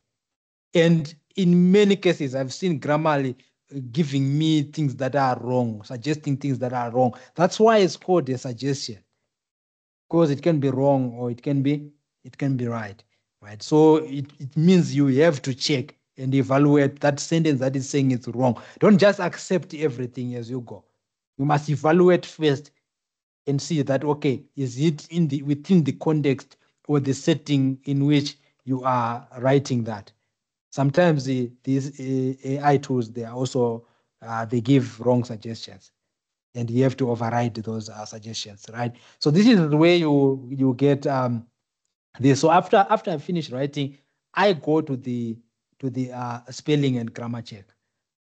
And in many cases, I've seen Grammarly giving me things that are wrong, suggesting things that are wrong. That's why it's called a suggestion, because it can be wrong or it can be right. Right. So it means you have to check and evaluate that sentence that is saying it's wrong. Don't just accept everything as you go. You must evaluate first and see that, okay, is it within the context or the setting in which you are writing that. Sometimes these AI tools, they are also they give wrong suggestions, and you have to override those suggestions, right? So this is the way you get this. So after I finish writing, I go to the spelling and grammar check.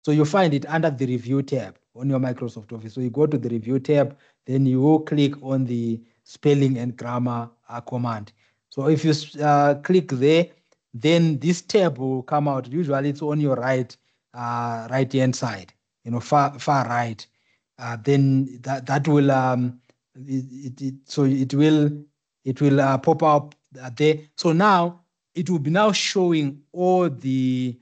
So you find it under the review tab on your Microsoft Office. So you go to the review tab, then you click on the spelling and grammar command. So if you click there, then this tab will come out. Usually it's on your right hand side, far right. Then that will it will pop up there. So now it will be now showing all the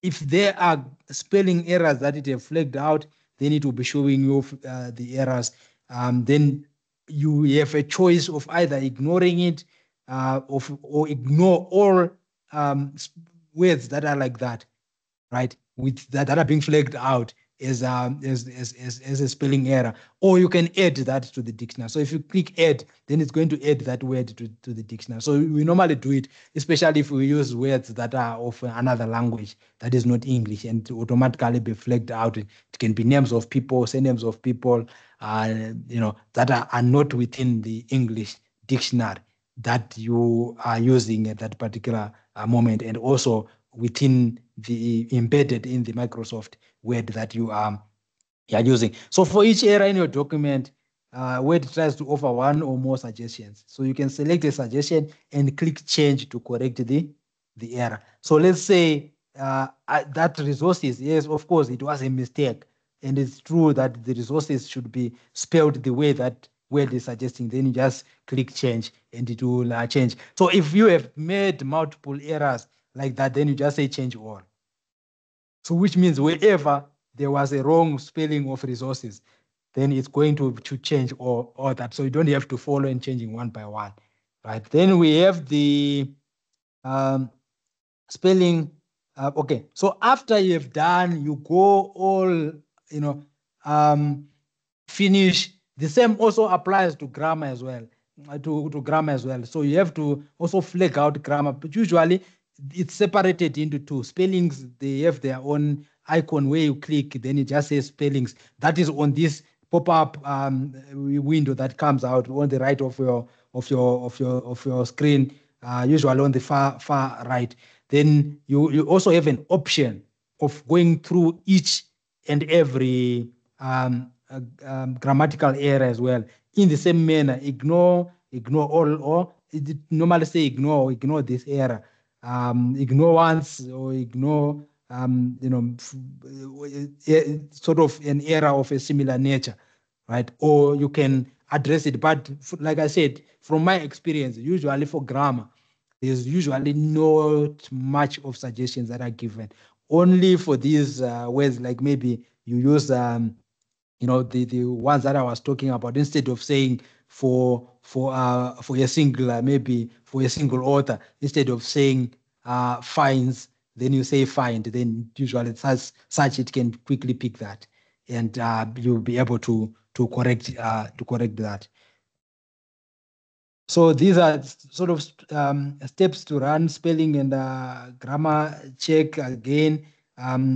if there are spelling errors that it have flagged out, then it will be showing you the errors. Then you have a choice of either ignoring it or ignore all words that are like that, right? With that are being flagged out as a spelling error, or you can add that to the dictionary. So if you click add, then it's going to add that word to the dictionary. So we normally do it, especially if we use words that are of another language that is not English, and to automatically be flagged out. It can be names of people, surnames of people, that are not within the English dictionary that you are using at that particular moment, and also within the embedded in the Microsoft Word that you are using. So for each error in your document, Word tries to offer one or more suggestions. So you can select a suggestion and click change to correct the error. So let's say that resources, yes, of course, it was a mistake. And it's true that the resources should be spelled the way that Word is suggesting. Then you just click change and it will change. So if you have made multiple errors like that, then you just say change all. So which means wherever there was a wrong spelling of resources, then it's going to change all that. So you don't have to follow and changing one by one, right? Then we have the spelling. Okay, so after you've done, you go all, finish. The same also applies to grammar as well, to grammar as well. So you have to also flag out grammar, but usually it's separated into two. Spellings, they have their own icon where you click, then it just says spellings. That is on this pop-up window that comes out on the right of your screen, usually on the far right. Then you also have an option of going through each and every grammatical error as well in the same manner. Ignore all, or it normally say ignore this error. Ignore once, or ignore sort of an error of a similar nature, right? Or you can address it. But like I said, from my experience, usually for grammar, there's usually not much of suggestions that are given. Only for these words, like maybe you use the ones that I was talking about, instead of saying for a singular, maybe for a single author, instead of saying finds, then you say find, then usually such it can quickly pick that, and you'll be able to correct that. So these are sort of steps to run spelling and grammar check again.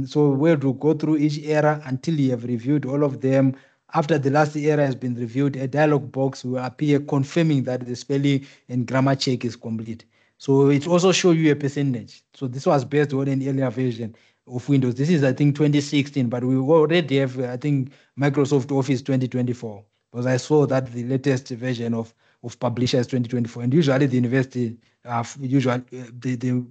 So we'll go through each error until you have reviewed all of them. After the last error has been reviewed, a dialog box will appear confirming that the spelling and grammar check is complete. So it also shows you a percentage. So this was based on an earlier version of Windows. This is, I think, 2016, but we already have, I think, Microsoft Office 2024, because I saw that the latest version of Publishers 2024, and usually the university they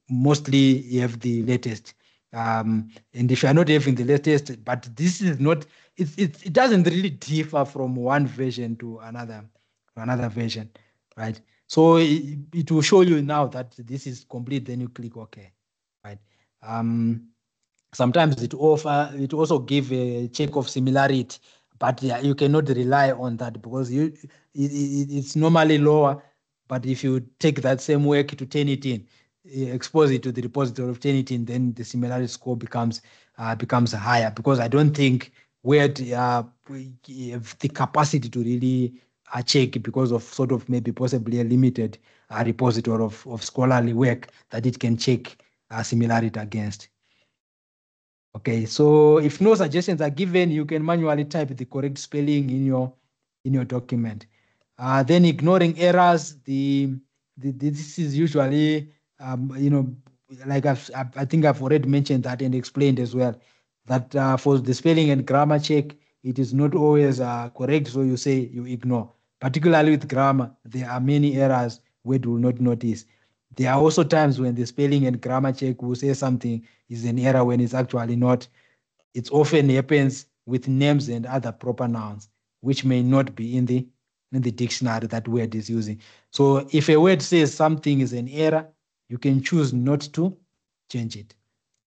mostly have the latest. And if you are not having the latest, but this is not, it doesn't really differ from one version to another version, right? So it will show you now that this is complete, then you click OK, right? Sometimes it also give a check of similarity, but yeah, you cannot rely on that, because it's normally lower. But if you take that same work to Turnitin, expose it to the repository of Turnitin, then the similarity score becomes higher, because I don't think Word have the capacity to really check, because of sort of maybe possibly a limited repository of scholarly work that it can check similarity against. Okay, so if no suggestions are given, you can manually type the correct spelling in your document. Then ignoring errors, this is usually like I think I've already mentioned that and explained as well, that for the spelling and grammar check, it is not always correct, so you say you ignore. Particularly with grammar, there are many errors where you will not notice. There are also times when the spelling and grammar check will say something is an error when it's actually not. It often happens with names and other proper nouns, which may not be in the dictionary that word is using. So if a word says something is an error, you can choose not to change it.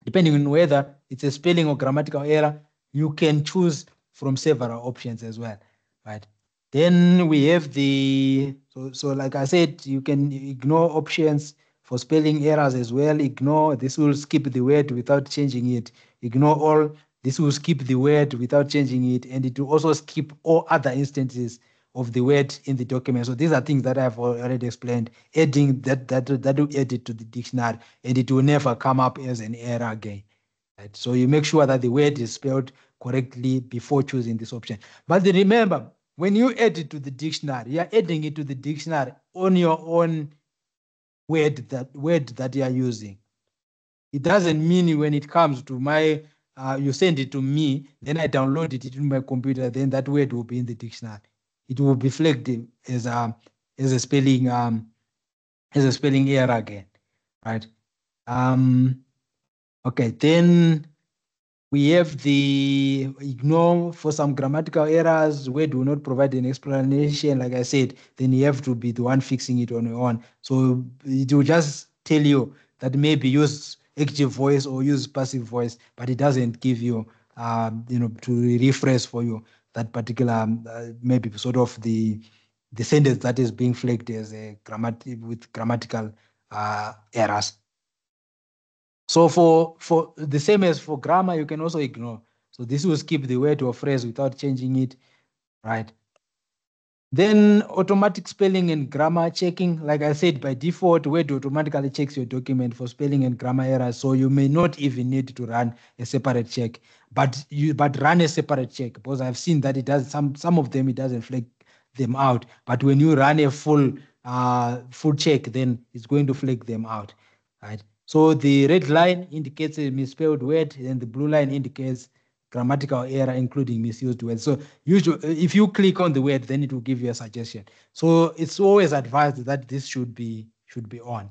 Depending on whether it's a spelling or grammatical error, you can choose from several options as well, right? Then we have so like I said, you can ignore options for spelling errors as well. Ignore, this will skip the word without changing it. Ignore all, this will skip the word without changing it, and it will also skip all other instances of the word in the document. So these are things that I've already explained. Adding that will add it to the dictionary, and it will never come up as an error again. Right? So you make sure that the word is spelled correctly before choosing this option. But remember, when you add it to the dictionary, you're adding it to the dictionary on your own word that you are using. It doesn't mean when it comes to my, you send it to me, then I download it into my computer, then that word will be in the dictionary. It will be flagged as a spelling error again, right? Okay, then we have the ignore for some grammatical errors where do not provide an explanation. Like I said, then you have to be the one fixing it on your own. So it will just tell you that maybe use active voice or use passive voice, but it doesn't give you, to rephrase for you that particular, maybe sort of the sentence that is being flagged as a with grammatical errors. So for the same as for grammar, you can also ignore. So this will skip the word or phrase without changing it, right? Then automatic spelling and grammar checking. Like I said, by default, Word automatically checks your document for spelling and grammar errors. So you may not even need to run a separate check, but run a separate check, because I've seen that it does some of them, it doesn't flag them out. But when you run a full check, then it's going to flag them out, right? So the red line indicates a misspelled word, and the blue line indicates grammatical error, including misused words. So usually, if you click on the word, then it will give you a suggestion. So it's always advised that this should be on.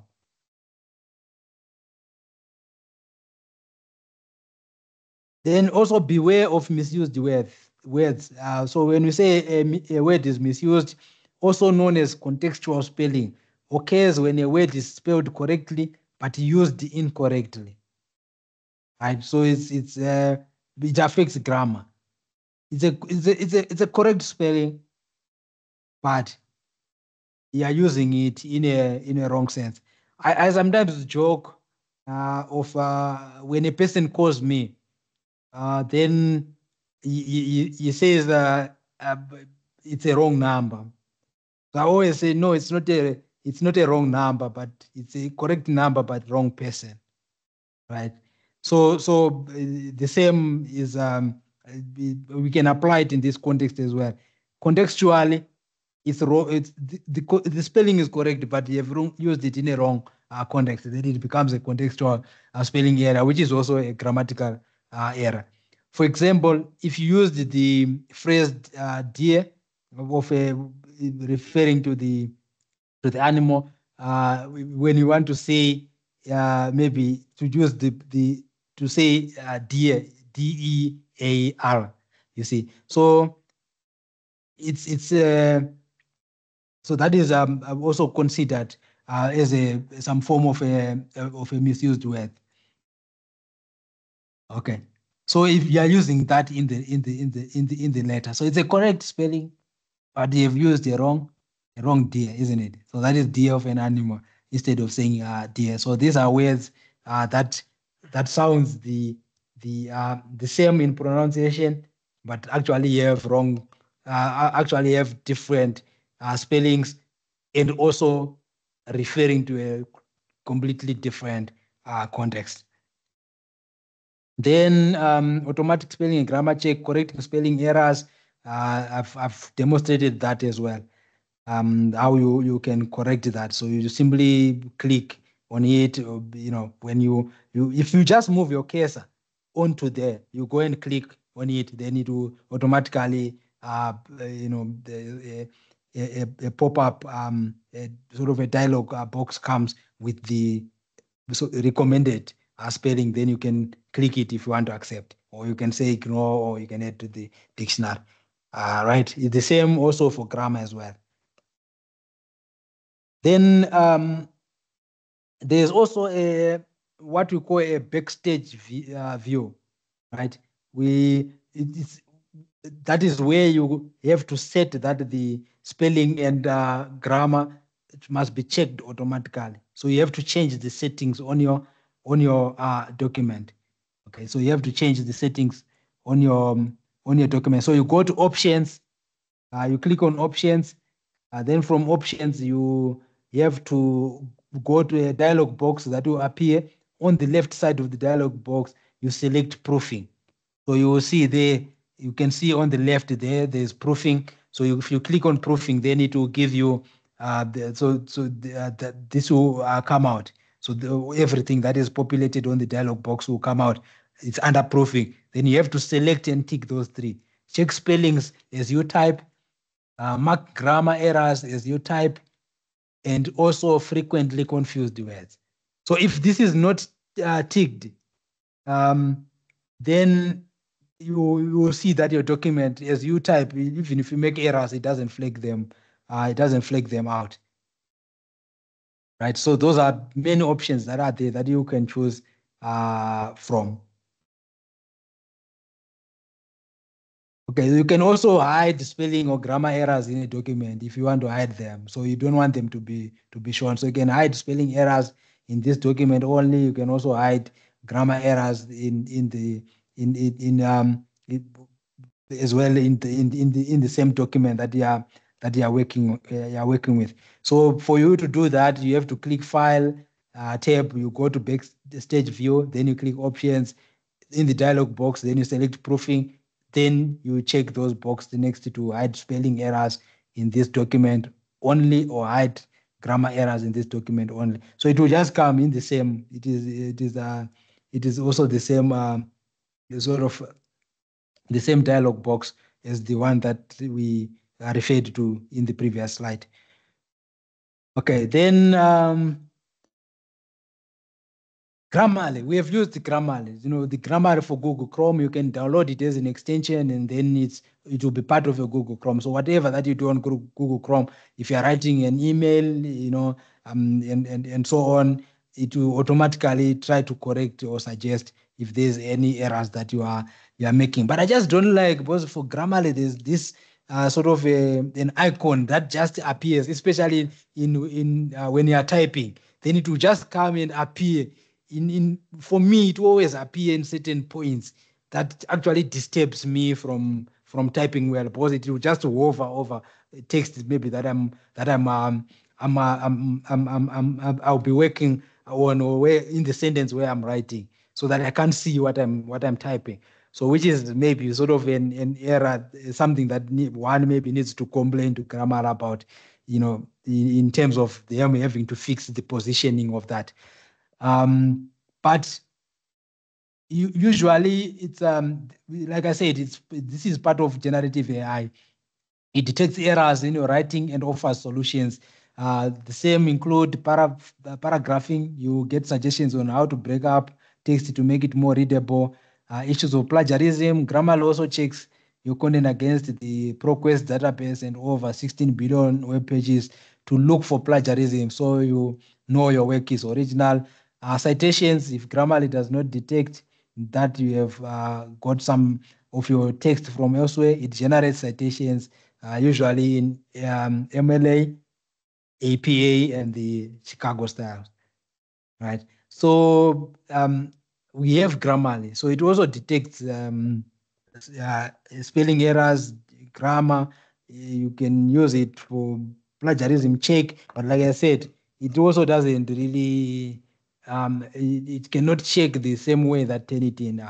Then also beware of misused words. So when we say a word is misused, also known as contextual spelling, occurs when a word is spelled correctly but used incorrectly. Right. So it affects grammar. It's a correct spelling, but you are using it in a wrong sense. I sometimes joke of when a person calls me, then he says it's a wrong number. So I always say no, it's not a wrong number, but it's a correct number, but wrong person, right? So the same is we can apply it in this context as well. Contextually, it's wrong. It's the spelling is correct, but you have used it in a wrong context. Then it becomes a contextual spelling error, which is also a grammatical error. For example, if you used the phrase "deer" of referring to the animal, when you want to say maybe to use to say deer, DEAR, you see. So it's so that is also considered as some form of a misused word. Okay. So if you are using that in the letter, so it's a correct spelling, but you have used the wrong deer, isn't it? So that is deer of an animal instead of saying deer. So these are words that sounds the same in pronunciation, but actually you have wrong, actually have different spellings, and also referring to a completely different context. Then automatic spelling and grammar check, correcting spelling errors. I've demonstrated that as well. How you can correct that. So you simply click on it. When you if you just move your cursor onto there, you go and click on it, then it will automatically a pop-up sort of a dialog box comes with the recommended spelling. Then you can click it if you want to accept, or you can say ignore, or you can add to the dictionary. Right. It's the same also for grammar as well. Then there's also what we call a backstage view, right? That is where you have to set that the spelling and grammar must be checked automatically. So you have to change the settings on your document. Okay, so you have to change the settings on your document. So you go to options, you click on options, then from options you have to go to a dialog box that will appear on the left side of the dialog box. You select proofing. So you will see there, you can see on the left there's proofing. So if you click on proofing, then it will give you this will come out. So everything that is populated on the dialog box will come out. It's under proofing. Then you have to select and tick those three. Check spellings as you type, mark grammar errors as you type, and also frequently confused words. So if this is not ticked, then you will see that your document, as you type, even if you make errors, it doesn't flag them. It doesn't flag them out. Right. So those are many options that are there that you can choose from. Okay, you can also hide spelling or grammar errors in a document if you want to hide them. So you don't want them to be shown. So you can hide spelling errors in this document only. You can also hide grammar errors as well in the same document that you are working with. So for you to do that, you have to click File tab. You go to Backstage View, then you click Options. In the dialog box, then you select Proofing. Then you check those boxes next to hide spelling errors in this document only, or hide grammar errors in this document only. So it will just come in the same. It is also the same sort of the same dialog box as the one that we referred to in the previous slide. Okay, then Grammarly, we have used Grammarly. You know, the Grammarly for Google Chrome, you can download it as an extension, and then it will be part of your Google Chrome. So whatever that you do on Google Chrome, if you're writing an email, and so on, it will automatically try to correct or suggest if there's any errors that you are making. But I just don't like, because for Grammarly, there's this sort of an icon that just appears, especially in when you are typing. Then it will just come and appear. For me, it always appear in certain points that actually disturbs me from typing well, because it will just hover over text maybe that I'll be working on, or where in the sentence where I'm writing, so that I can't see what I'm typing. So which is maybe sort of an error, something that one maybe needs to complain to Grammar about, in terms of them having to fix the positioning of that. But usually it's like I said, this is part of generative AI. It detects errors in your writing and offers solutions. The same include paragraphing. You get suggestions on how to break up text to make it more readable. Issues of plagiarism. Grammarly also checks your content against the ProQuest database and over 16 billion web pages to look for plagiarism, so you know your work is original. Citations, if Grammarly does not detect that you have got some of your text from elsewhere, it generates citations, usually in MLA, APA, and the Chicago style, right? So we have Grammarly. So it also detects spelling errors, grammar. You can use it for plagiarism check, but like I said, it also doesn't really, it cannot check the same way that Turnitin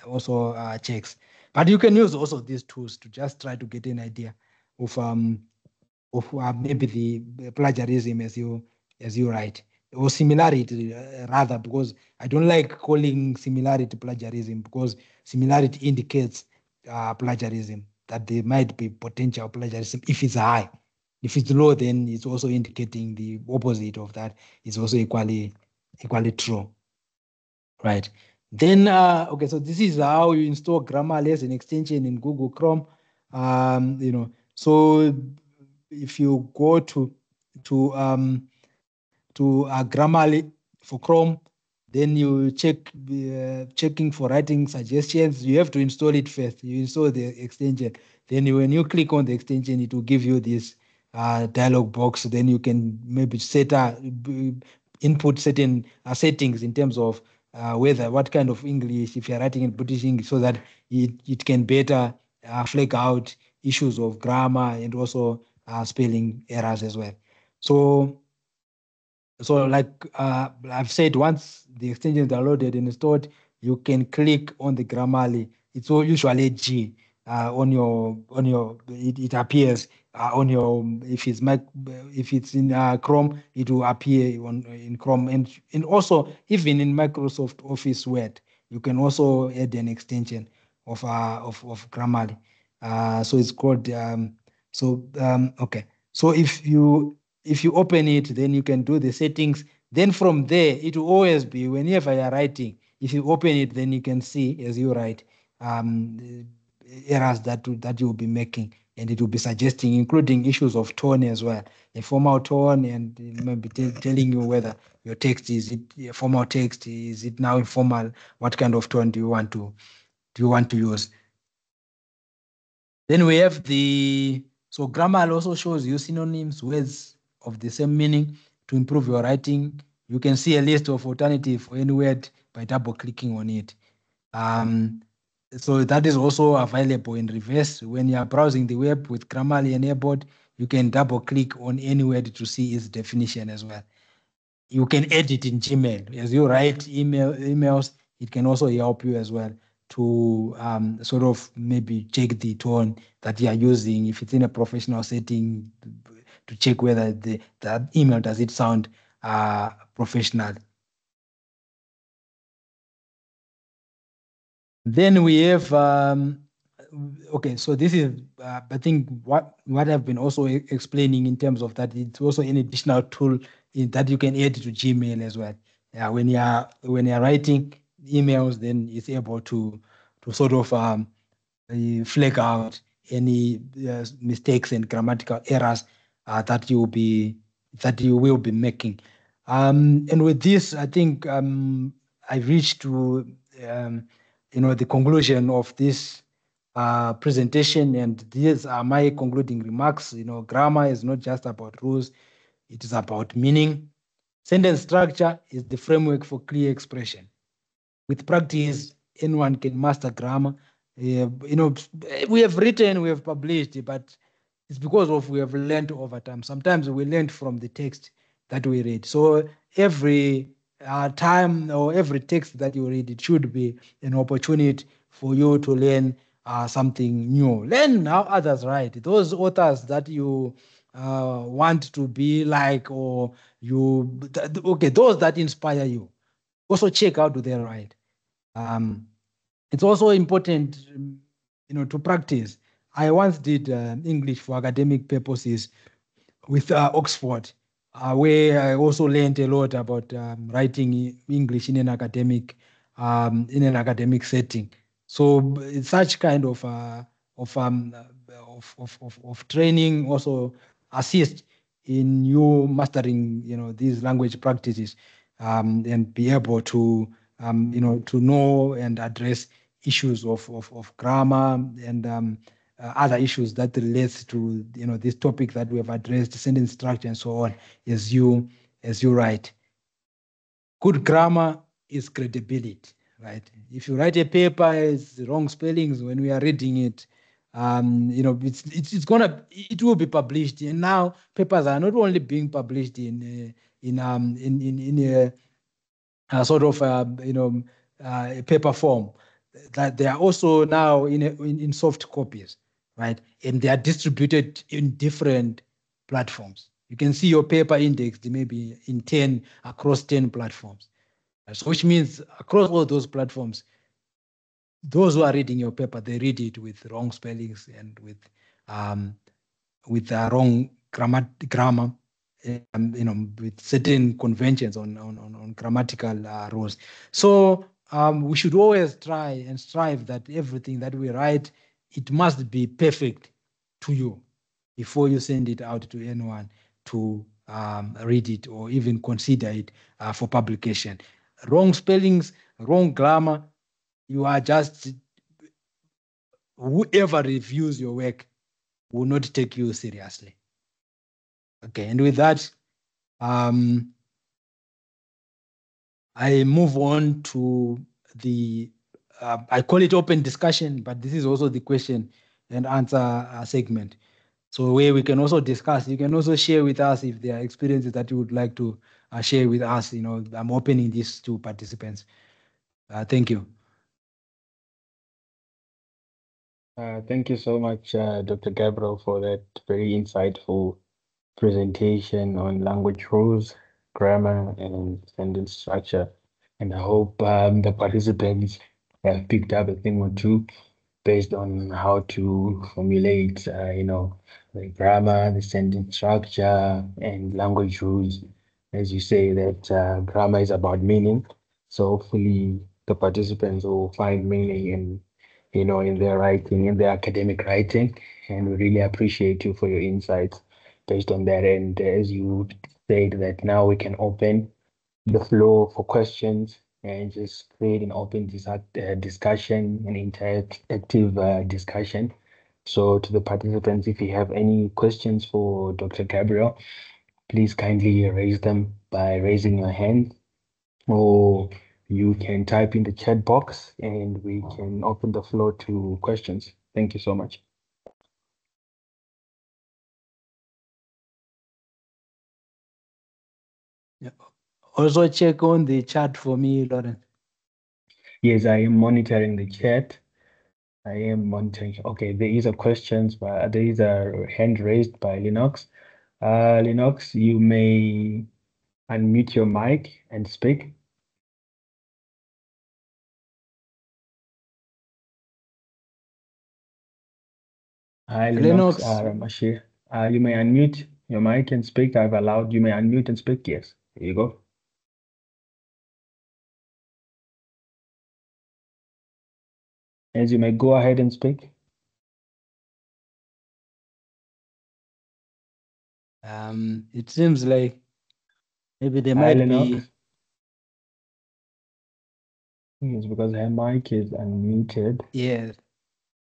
also checks. But you can use also these tools to just try to get an idea of maybe the plagiarism as you write, or similarity rather, because I don't like calling similarity plagiarism, because similarity indicates plagiarism, that there might be potential plagiarism if it's high. If it's low, then it's also indicating the opposite of that. It's also equally true, right? Then, okay, so this is how you install Grammarly as an extension in Google Chrome. So if you go to Grammarly for Chrome, then you checking for writing suggestions. You have to install it first. You install the extension. Then when you click on the extension, it will give you this dialog box. Then you can maybe input certain settings in terms of what kind of English, if you're writing in British English, so that it can better flag out issues of grammar and also spelling errors as well. So like I've said, once the extension is downloaded and installed, you can click on the Grammarly. It's usually a G on your it appears on your, if it's in Chrome, it will appear in Chrome, and also even in Microsoft Office Word, you can also add an extension of Grammarly. So it's called okay. So if you open it, then you can do the settings. Then from there, it will always be, whenever you're writing, if you open it, then you can see as you write errors that you'll be making and it will be suggesting, including issues of tone as well, a formal tone, and maybe telling you whether your text is it a formal text, is it now informal, what kind of tone do you want to use. Then we have so grammar also shows you synonyms, words of the same meaning to improve your writing. You can see a list of alternatives for any word by double clicking on it. So that is also available in reverse. When you are browsing the web with Grammarly enabled, you can double click on any word to see its definition as well. You can edit in Gmail. As you write emails, it can also help you as well to sort of maybe check the tone that you are using. If it's in a professional setting, to check whether that email, does it sound professional. Then we have, okay, so this is, I think what I've been also explaining in terms of that, it's also an additional tool that you can add to Gmail as well. When you're writing emails, then it's able to sort of flag out any mistakes and grammatical errors that you will be making. And with this, I think I reached to the conclusion of this presentation, and these are my concluding remarks. Grammar is not just about rules; it is about meaning. Sentence structure is the framework for clear expression. With practice, anyone can master grammar. We have written, we have published, but it's because of we have learned over time. Sometimes we learned from the text that we read. So every time or every text that you read, it should be an opportunity for you to learn something new. Learn how others write. Those authors that you want to be like, or those that inspire you. Also check how do they write. It's also important, to practice. I once did English for academic purposes with Oxford, where I also learned a lot about writing English in an academic setting. So such kind of training also assist in you mastering, these language practices, and be able to to know and address issues of grammar and other issues that relates to this topic that we have addressed, sentence structure and so on, as you write. Good grammar is credibility, right? If you write a paper, it's wrong spellings when we are reading it, it will be published. And now papers are not only being published in a sort of a paper form, that they are also now in soft copies, right? And they are distributed in different platforms. You can see your paper indexed maybe across 10 platforms. So which means across all those platforms, those who are reading your paper, they read it with wrong spellings and with wrong grammar, with certain conventions on grammatical rules. So we should always try and strive that everything that we write, it must be perfect to you before you send it out to anyone to read it or even consider it for publication. Wrong spellings, wrong grammar, you are just, whoever reviews your work will not take you seriously. Okay, and with that, I move on to the, I call it open discussion, but this is also the question and answer segment. So where we can also discuss, you can also share with us if there are experiences that you would like to share with us. I'm opening this to participants. Thank you. Thank you so much, Dr. Gabriel, for that very insightful presentation on language rules, grammar, and sentence structure. And I hope the participants have picked up a thing or two based on how to formulate, the grammar, the sentence structure, and language rules. As you say, that grammar is about meaning. So hopefully the participants will find meaning in in their writing, in their academic writing. And we really appreciate you for your insights based on that. And as you said, that now we can open the floor for questions and just create an open discussion, an interactive discussion. So to the participants, if you have any questions for Dr. Gabriel, please kindly raise them by raising your hand, or you can type in the chat box and we can open the floor to questions. Thank you so much. Yeah. Also check on the chat for me, Lawrence. Yes, I am monitoring the chat. I am monitoring. Okay, there is a hand raised by Linux. Linux, you may unmute your mic and speak. Hi, Linux, Ramashir. You may unmute your mic and speak. I've allowed you may unmute and speak. Yes, there you go. As you may go ahead and speak. It seems like maybe there Hi, might Linux. be. Yes, because her mic is unmuted. Yes.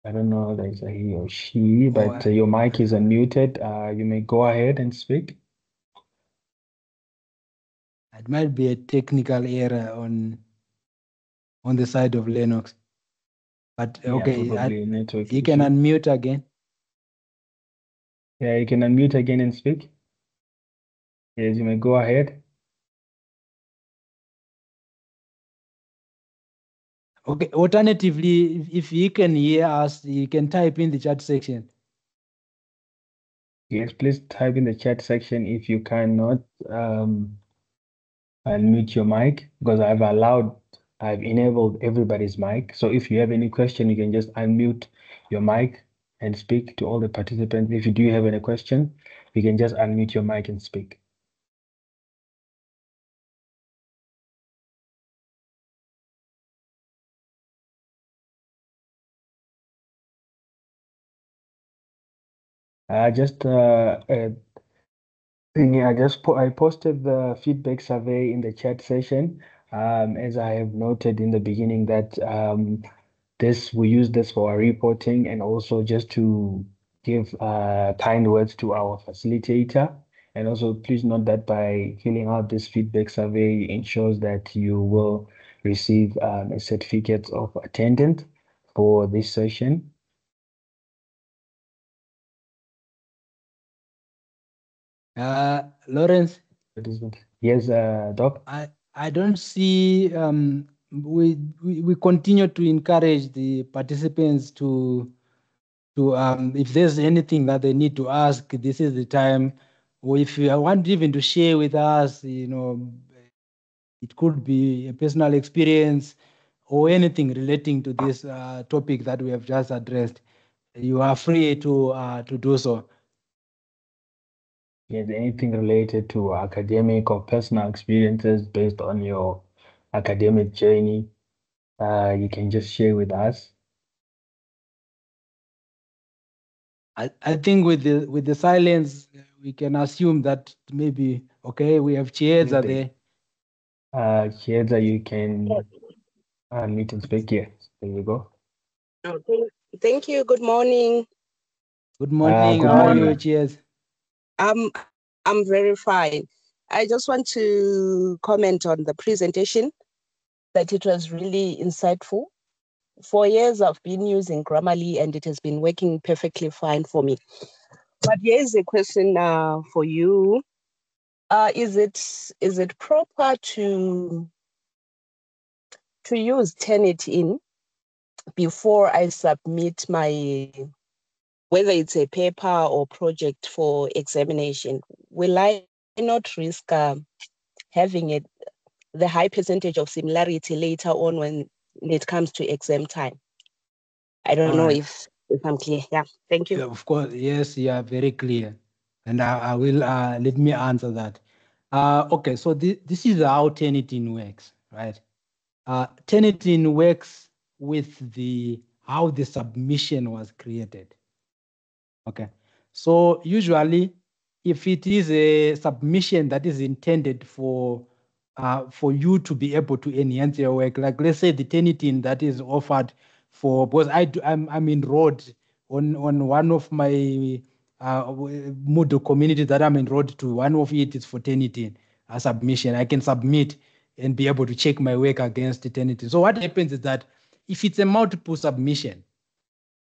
I don't know if it's a he or she, but Or your mic is unmuted. You may go ahead and speak. it might be a technical error on the side of Linux. But Yeah, okay, probably network you can issue. unmute again. Yeah, you can unmute again and speak. Yes, you may go ahead. Okay, alternatively, if you can hear us, you can type in the chat section. Yes, please type in the chat section if you cannot unmute your mic, because I've enabled everybody's mic. So if you have any question, you can just unmute your mic and speak to all the participants. If you do have any question, you can just unmute your mic and speak. I posted the feedback survey in the chat session. As I have noted in the beginning that we use this for our reporting and also just to give kind words to our facilitator. And also please note that by filling out this feedback survey ensures that you will receive a certificate of attendance for this session. Lawrence? Yes, Doc? I don't see, we continue to encourage the participants to if there's anything that they need to ask, this is the time. Or if you want even to share with us, it could be a personal experience or anything relating to this topic that we have just addressed. You are free to do so. Yes, anything related to academic or personal experiences based on your academic journey, you can just share with us. I think with the silence, we can assume that maybe okay, we have Chiedza there. Chiedza, you can meet and speak here. There you go. Okay. Thank you. Good morning. Good morning. Good How morning. are you, Cheers? I'm very fine. I just want to comment on the presentation, that it was really insightful. For years, I've been using Grammarly and it has been working perfectly fine for me. But here's a question for you. Is it proper to use Turnitin before I submit my, whether it's a paper or project for examination? Will I not risk having the high percentage of similarity later on when it comes to exam time? I don't know if I'm clear. Yeah, thank you. Yeah, of course, yes, you are very clear. And I will, let me answer that. Okay, so this is how Turnitin works, right? Turnitin works with the how the submission was created. Okay, so usually if it is a submission that is intended for you to be able to enhance your work, like let's say the Turnitin that is offered for, because I'm enrolled on one of my Moodle communities that I'm enrolled to. One of it is for Turnitin, a submission. I can submit and be able to check my work against the Turnitin. So what happens is that if it's a multiple submission,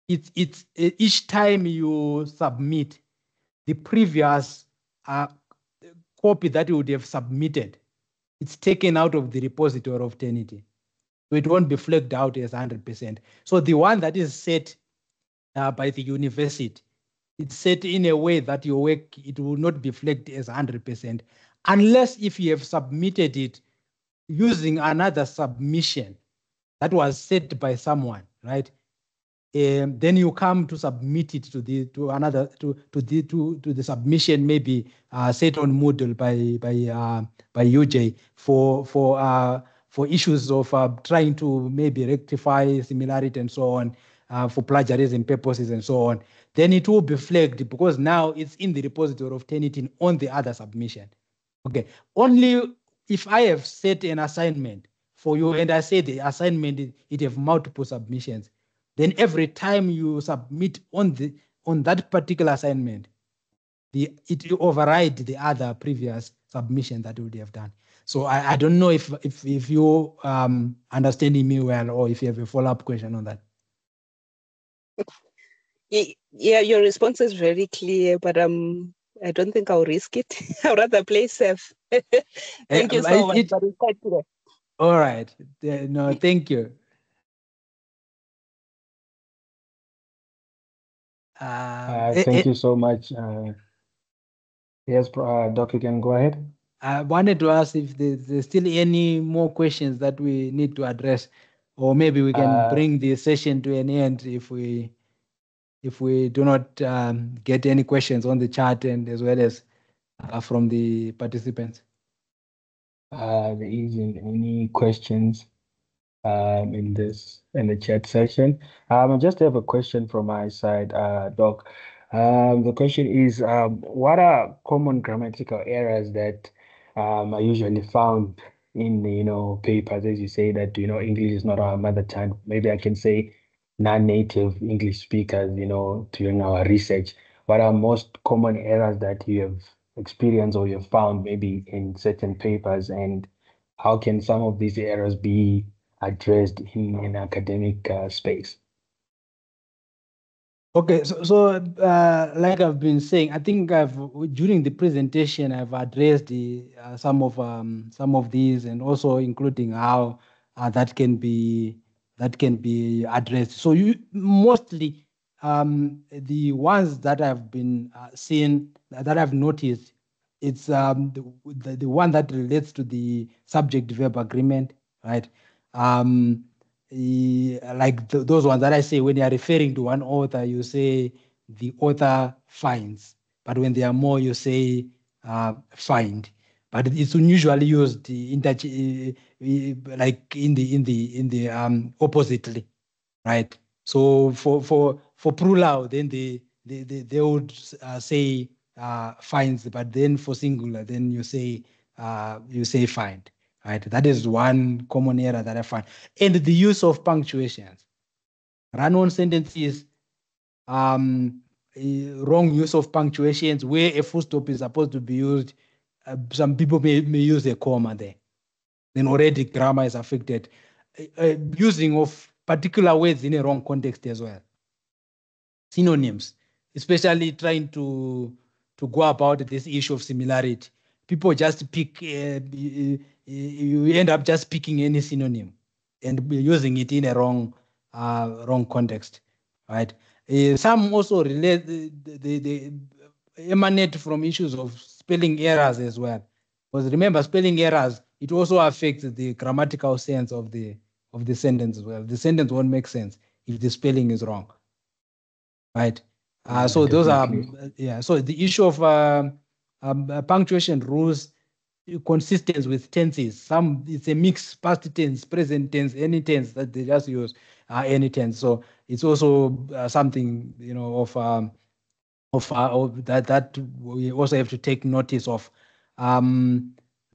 it's each time you submit, the previous copy that you would have submitted, it's taken out of the repository of Turnitin. So it won't be flagged out as 100%. So the one that is set by the university, it's set in a way that your work, it will not be flagged as 100%, unless if you have submitted it using another submission that was set by someone, right? Then you come to submit it to the submission, maybe set on Moodle by UJ for issues of trying to maybe rectify similarity and so on, for plagiarism purposes and so on. Then it will be flagged because now it's in the repository of Turnitin on the other submission. Okay, only if I have set an assignment for you and I say the assignment, it have multiple submissions, then every time you submit on that particular assignment, it will override the other previous submission that you would have done. So I don't know if you understanding me well, or if you have a follow-up question on that. Yeah, your response is very clear, but I don't think I'll risk it. I'd rather play safe. Thank you so much. But it's quite clear. All right. No, thank you. Thank you so much. Yes, Doc, you can go ahead. I wanted to ask if there's still any more questions that we need to address, or maybe we can bring the session to an end if we do not get any questions on the chat and as well as from the participants. There isn't any questions in the chat session. I just have a question from my side, Doc. The question is, what are common grammatical errors that are usually found in papers, as you say that English is not our mother tongue? Maybe I can say non-native English speakers, during our research. What are most common errors that you have experienced or you've found maybe in certain papers, and how can some of these errors be addressed in academic space? Okay, so like I've been saying, I think during the presentation I've addressed some of these, and also including how that can be addressed. So mostly the ones that I've been seeing, that I've noticed, it's the one that relates to the subject-verb agreement, right? Like those ones that I say, when you are referring to one author, you say the author finds, but when there are more, you say find. But it's unusually used like in the oppositely, right? So for plural, then they would say finds, but then for singular, then you say find. Right, that is one common error that I find. And the use of punctuations. Run-on sentences, wrong use of punctuations, where a full stop is supposed to be used. Some people may use a comma there. Then already grammar is affected. Using of particular words in a wrong context as well. Synonyms, especially trying to go about this issue of similarity. People just pick, you end up just picking any synonym and using it in a wrong context, right? Some also relate, they emanate from issues of spelling errors as well. Because remember, spelling errors, it also affects the grammatical sense of the sentence as well. The sentence won't make sense if the spelling is wrong, right? So those are, so the issue of punctuation rules, consistent with tenses. Some, it's a mix, past tense, present tense, any tense that they just use. any tense. So it's also something, of that we also have to take notice of.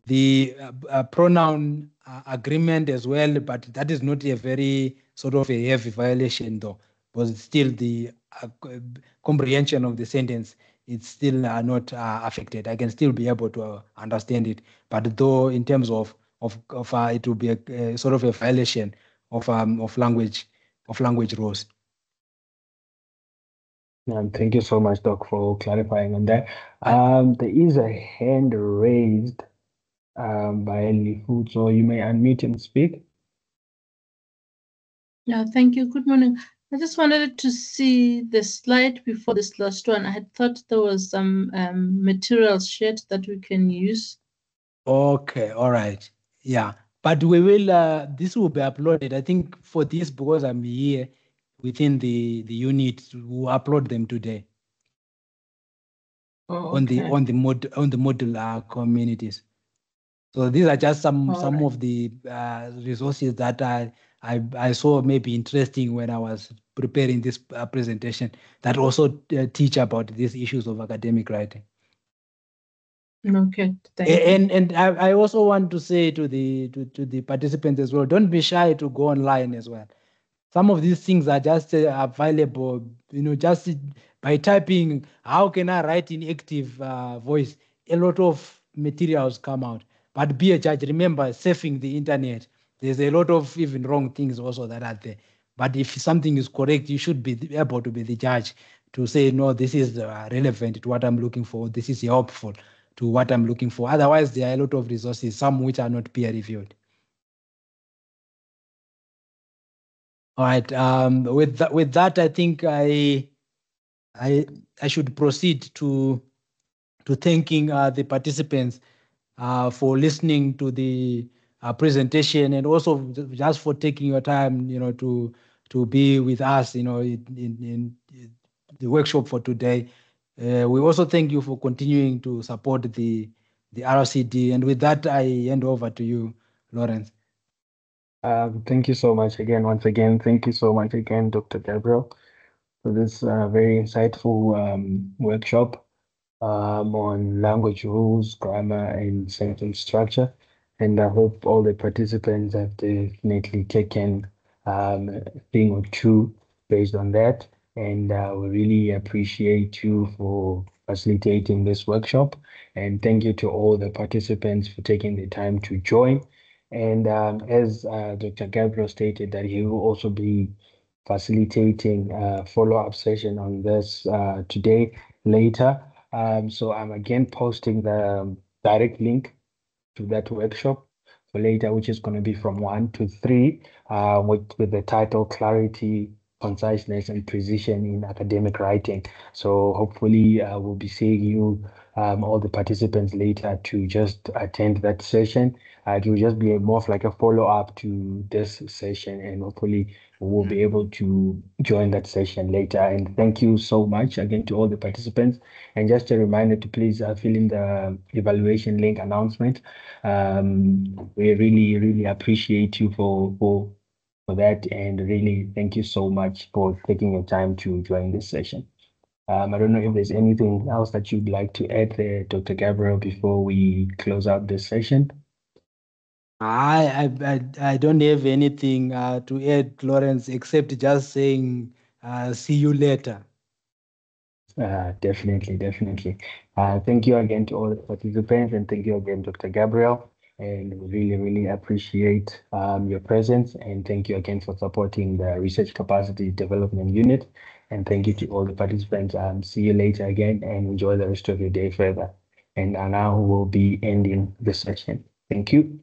The pronoun agreement as well, but that is not a very sort of a heavy violation though, because still the comprehension of the sentence, it's still not affected. I can still be able to understand it, but though in terms of it will be a sort of a violation of language rules. Thank you so much, Doc, for clarifying on that. There is a hand raised by Lihu, so you may unmute and speak. Yeah, thank you. Good morning. I just wanted to see the slide before this last one. I had thought there was some materials shared that we can use. Okay, all right. Yeah, but we will, this will be uploaded. I think for this, because I'm here within the unit, we'll upload them today. Oh, okay. on the module communities. So these are just some of the resources that I saw maybe interesting when I was preparing this presentation, that also teach about these issues of academic writing. Okay, thank you. And I also want to say to the participants as well, don't be shy to go online as well. Some of these things are just available, just by typing, how can I write in active voice? A lot of materials come out. But be a judge. Remember, surfing the internet, there's a lot of even wrong things also that are there. But if something is correct, you should be able to be the judge to say, no, this is relevant to what I'm looking for. This is helpful to what I'm looking for. Otherwise, there are a lot of resources, some which are not peer reviewed. All right. With that, I think I should proceed to thanking the participants for listening to the presentation, and also just for taking your time, to be with us, in the workshop for today. We also thank you for continuing to support the RCD. And with that, I hand over to you, Lawrence. Thank you so much again. Once again, thank you so much again, Dr. Gabriel, for this very insightful workshop on language rules, grammar, and sentence structure. And I hope all the participants have definitely taken a thing or two based on that. And we really appreciate you for facilitating this workshop. And thank you to all the participants for taking the time to join. And as Dr. Gabriel stated, that he will also be facilitating a follow-up session on this today later. So I'm again posting the direct link to that workshop for later, which is going to be from 1 to 3, with the title Clarity, Conciseness, and Precision in Academic Writing. So hopefully we'll be seeing you, all the participants later, to just attend that session. It will just be more of like a follow-up to this session, and hopefully we'll be able to join that session later. And thank you so much again to all the participants. And just a reminder to please fill in the evaluation link announcement. We really, really appreciate you for that, and really thank you so much for taking your time to join this session. I don't know if there's anything else that you'd like to add there, Dr. Gabriel, before we close out this session. I don't have anything to add, Lawrence, except just saying see you later. Definitely. Thank you again to all the participants, and thank you again, Dr. Gabriel. And we really, really appreciate your presence. And thank you again for supporting the Research Capacity Development Unit. And thank you to all the participants. See you later again, and enjoy the rest of your day further. And now we'll be ending the session. Thank you.